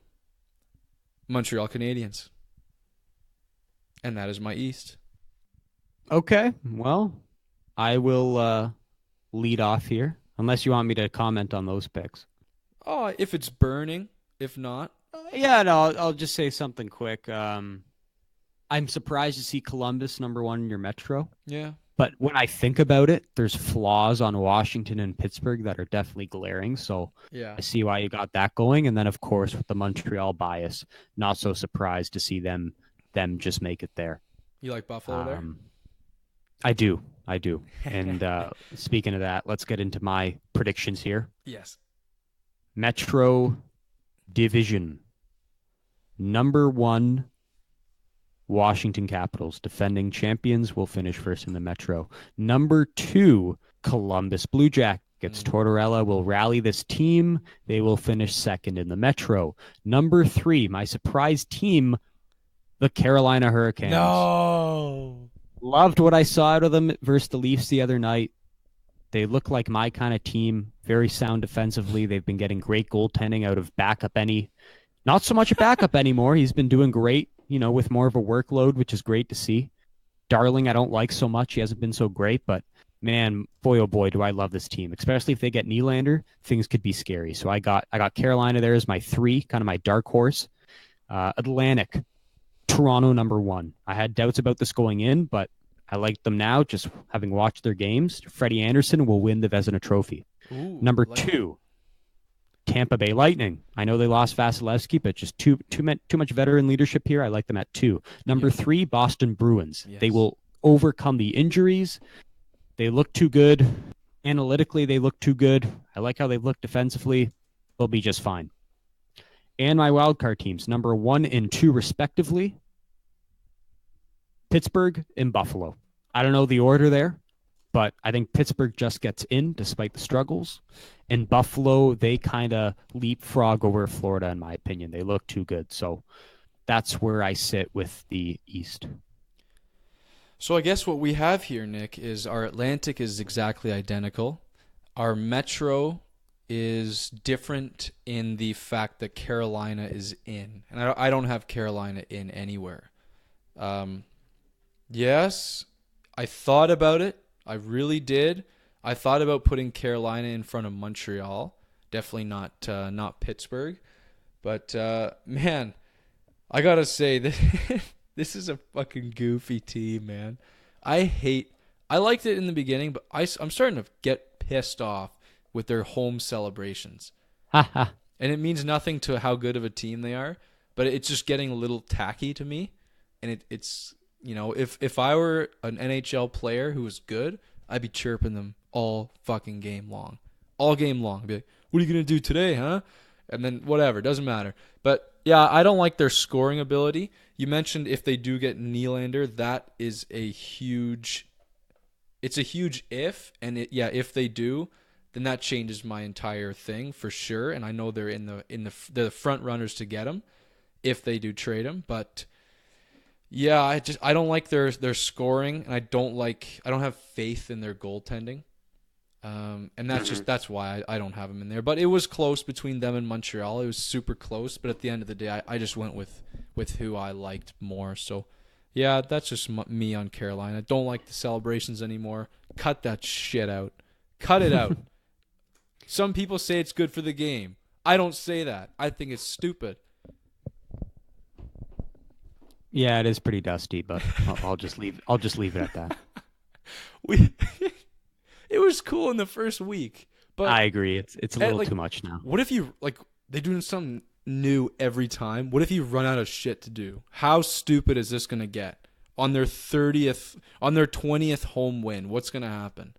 Montreal Canadiens. And that is my East. Okay, well, I will lead off here, unless you want me to comment on those picks. Oh, if it's burning. If not. Yeah, no, I'll just say something quick. I'm surprised to see Columbus number 1 in your Metro. Yeah. But when I think about it, there's flaws on Washington and Pittsburgh that are definitely glaring. So Yeah. I see why you got that going. And then, of course, with the Montreal bias, not so surprised to see them just make it there. You like Buffalo there? I do. And speaking of that, let's get into my predictions here. Yes. Metro Division. Number 1, Washington Capitals, defending champions, will finish first in the Metro. Number 2, Columbus Blue Jackets. Tortorella will rally this team. They will finish second in the Metro. Number 3, my surprise team, the Carolina Hurricanes. No. Loved what I saw out of them versus the Leafs the other night. They look like my kind of team, very sound defensively. They've been getting great goaltending out of Backup Benny. Not so much a backup anymore. He's been doing great, with more of a workload, which is great to see. Darling, I don't like so much. He hasn't been so great, but man, boy, oh boy, do I love this team. Especially if they get Nylander, things could be scary. So I got Carolina there as my 3, kind of my dark horse. Atlantic, Toronto number 1. I had doubts about this going in, but I like them now, just having watched their games. Freddie Anderson will win the Vezina Trophy. Ooh, Number 2, Tampa Bay Lightning. I know they lost Vasilevsky, but just too much veteran leadership here. I like them at 2. Number 3, Boston Bruins. Yes. They will overcome the injuries. They look too good. Analytically, they look too good. I like how they look defensively. They'll be just fine. And my wildcard teams, number 1 and 2 respectively, Pittsburgh and Buffalo. I don't know the order there, but I think Pittsburgh just gets in despite the struggles. And Buffalo, they kind of leapfrog over Florida, in my opinion. They look too good. So that's where I sit with the East. So I guess what we have here, Nick, is our Atlantic is exactly identical. Our Metro is different in the fact that Carolina is in. And I don't have Carolina in anywhere. Yes, I thought about it. I really did. I thought about putting Carolina in front of Montreal. Definitely not Pittsburgh. But, man, I got to say, this is a fucking goofy team, man. I liked it in the beginning, but I'm starting to get pissed off with their home celebrations. And it means nothing to how good of a team they are, but it's just getting a little tacky to me. And it's, if I were an NHL player who was good, I'd be chirping them all fucking game long. All game long. I'd be like, what are you going to do today, huh? And then whatever, doesn't matter. But yeah, I don't like their scoring ability. You mentioned if they do get Nylander, that is a huge if, and if they do, then that changes my entire thing for sure. And I know they're they're the front runners to get him if they do trade him. But yeah, I don't like their scoring, and I don't have faith in their goaltending. And that's why I don't have them in there. But it was close between them and Montreal. It was super close. But at the end of the day, I just went with who I liked more. So yeah, that's just me on Carolina. Don't like the celebrations anymore. Cut that shit out. Cut it out. Some people say it's good for the game. I don't say that. I think it's stupid. Yeah, it is pretty dusty, but I'll just leave it at that. It was cool in the first week, but I agree. It's a little too much now. What if you they're doing something new every time? What if you run out of shit to do? How stupid is this gonna get on their 20th home win? What's gonna happen?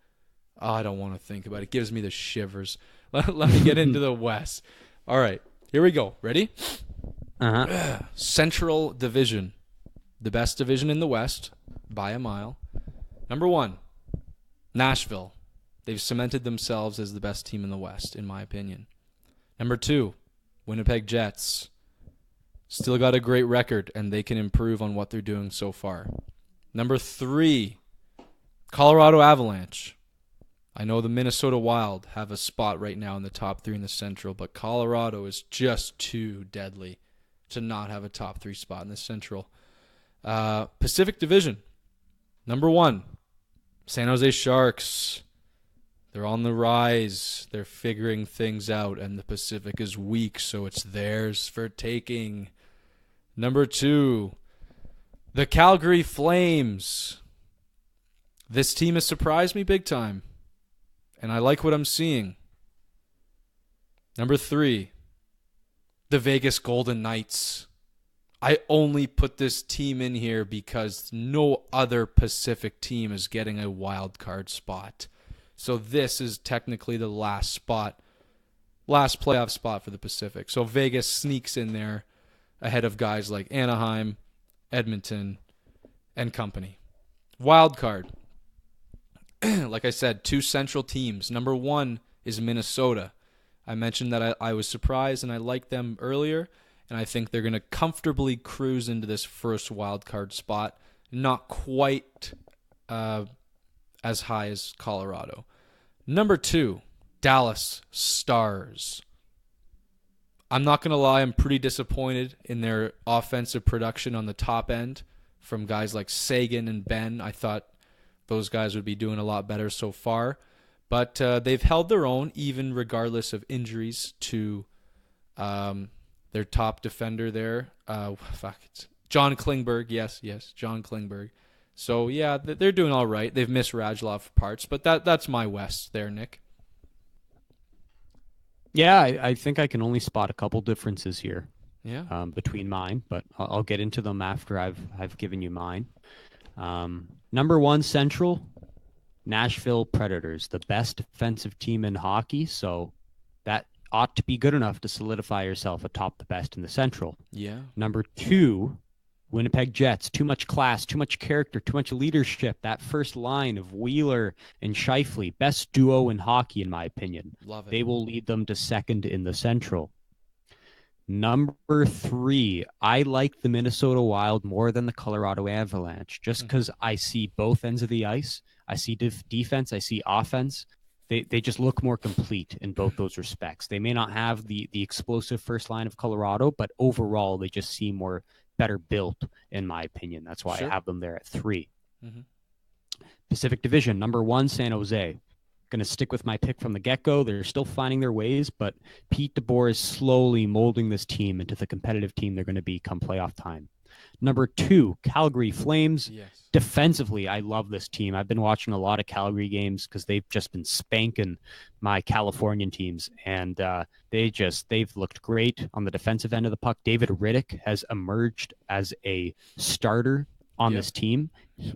Oh, I don't want to think about it. It gives me the shivers. Let me get into the West. All right, here we go. Ready? Central Division, the best division in the West by a mile. Number 1, Nashville. They've cemented themselves as the best team in the West, in my opinion. Number 2, Winnipeg Jets. Still got a great record, and they can improve on what they're doing so far. Number 3, Colorado Avalanche. I know the Minnesota Wild have a spot right now in the top 3 in the Central, but Colorado is just too deadly to not have a top 3 spot in the Central. Pacific Division. Number 1, San Jose Sharks. They're on the rise. They're figuring things out, and the Pacific is weak, so it's theirs for taking. Number 2, The Calgary Flames. This team has surprised me big time, and I like what I'm seeing. Number 3, the Vegas Golden Knights. I only put this team in here because no other Pacific team is getting a wild card spot. So this is technically the last playoff spot for the Pacific. So Vegas sneaks in there ahead of guys like Anaheim, Edmonton, and company. Wild card. Like I said, 2 central teams. Number 1 is Minnesota. I mentioned that I was surprised and I liked them earlier, and I think they're going to comfortably cruise into this first wild card spot. Not quite as high as Colorado. Number 2, Dallas Stars. I'm not going to lie, I'm pretty disappointed in their offensive production on the top end from guys like Sagan and Ben. I thought those guys would be doing a lot better so far. But they've held their own, even regardless of injuries to their top defender there. It's John Klingberg. Yes, John Klingberg. So, yeah, they're doing all right. They've missed Radulov for parts, but that's my West there, Nick. Yeah, I think I can only spot a couple differences here. Yeah. Between mine, but I'll get into them after I've given you mine. Number 1 Central, Nashville Predators, the best defensive team in hockey, so that ought to be good enough to solidify yourself atop the best in the Central. Yeah. Number 2, Winnipeg Jets, too much class, too much character, too much leadership. That first line of Wheeler and Scheifele, best duo in hockey, in my opinion. Love it. They will lead them to second in the Central. Number 3, I like the Minnesota Wild more than the Colorado Avalanche, just because I see both ends of the ice. I see defense, I see offense. They just look more complete in both those respects. They may not have the explosive first line of Colorado, but overall they just seem better built, in my opinion. That's why I have them there at 3. Mm-hmm. Pacific Division, number 1, San Jose. Going to stick with my pick from the get-go. They're still finding their ways, but Pete DeBoer is slowly molding this team into the competitive team they're going to be come playoff time. Number 2, Calgary Flames. Yes. Defensively, I love this team. I've been watching a lot of Calgary games because they've just been spanking my Californian teams, and they've looked great on the defensive end of the puck. David Riddick has emerged as a starter on this team.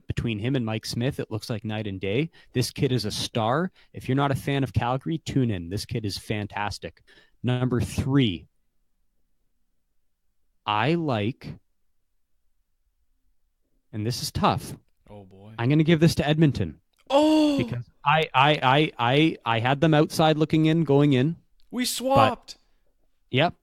Between him and Mike Smith, it looks like night and day. This kid is a star. If you're not a fan of Calgary, tune in. This kid is fantastic. Number 3, I like, and this is tough. Oh boy. I'm going to give this to Edmonton. Oh, Because I had them outside looking in, going in. we swapped. Yep.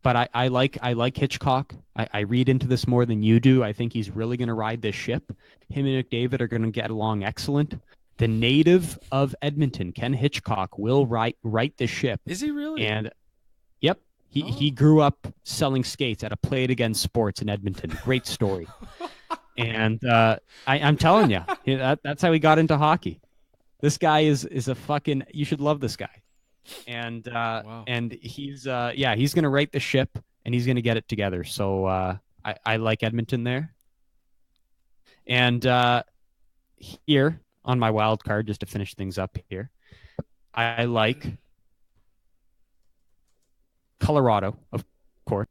But I like Hitchcock. I read into this more than you do. I think he's really going to ride this ship. Him and McDavid are going to get along excellent. The native of Edmonton, Ken Hitchcock, will right the ship. Is he really? And yep, he grew up selling skates at a Play It Again Sports in Edmonton. Great story. And I'm telling you, that's how he got into hockey. This guy is a fucking. You should love this guy. And Wow. and he's he's gonna right the ship and he's gonna get it together. So I like Edmonton there. And here on my wild card, just to finish things up here, I like Colorado, of course.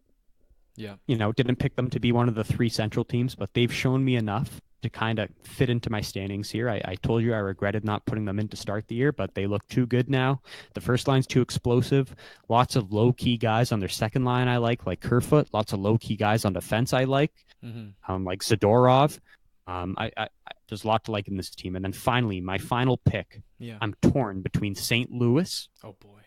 Yeah. Didn't pick them to be one of the 3 central teams, but they've shown me enough to kind of fit into my standings here. I told you I regretted not putting them in to start the year, but they look too good now. The first line's too explosive. Lots of low-key guys on their second line I like Kerfoot. Lots of low-key guys on defense I like, like Zadorov. There's a lot to like in this team. And then finally, my final pick, I'm torn between St. Louis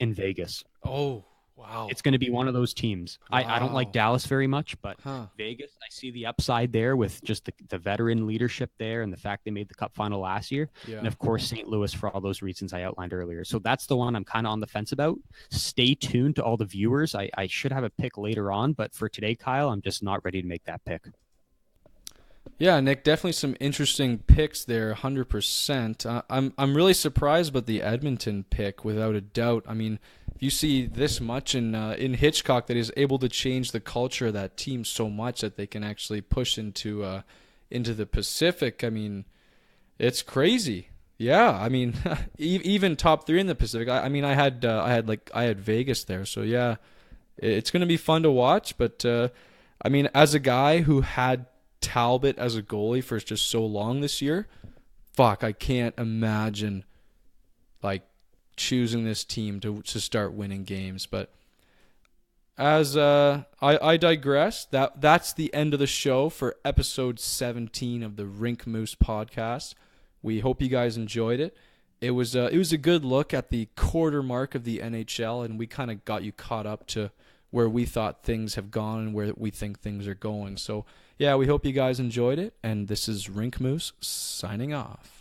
and Vegas. Oh, wow. It's going to be one of those teams. I don't like Dallas very much, but Vegas, I see the upside there with just the veteran leadership there and the fact they made the Cup final last year. Yeah. And, of course, St. Louis for all those reasons I outlined earlier. So that's the one I'm kind of on the fence about. Stay tuned to all the viewers. I should have a pick later on, but for today, Kyle, I'm just not ready to make that pick. Yeah, Nick, definitely some interesting picks there, 100%. I'm really surprised about the Edmonton pick, without a doubt. I mean, if you see this much in Hitchcock that is able to change the culture of that team so much that they can actually push into into the Pacific, I mean, it's crazy. Yeah, I mean, even top 3 in the Pacific. I mean, I had Vegas there, so yeah, it's going to be fun to watch. But I mean, as a guy who had Talbot as a goalie for just so long this year, fuck, I can't imagine like choosing this team to start winning games. But as I digress. That's the end of the show for episode 17 of the Rink Moose Podcast. We hope you guys enjoyed it. It was a good look at the quarter mark of the NHL, and we kind of got you caught up to where we thought things have gone and where we think things are going. So yeah, we hope you guys enjoyed it. And this is Rink Moose signing off.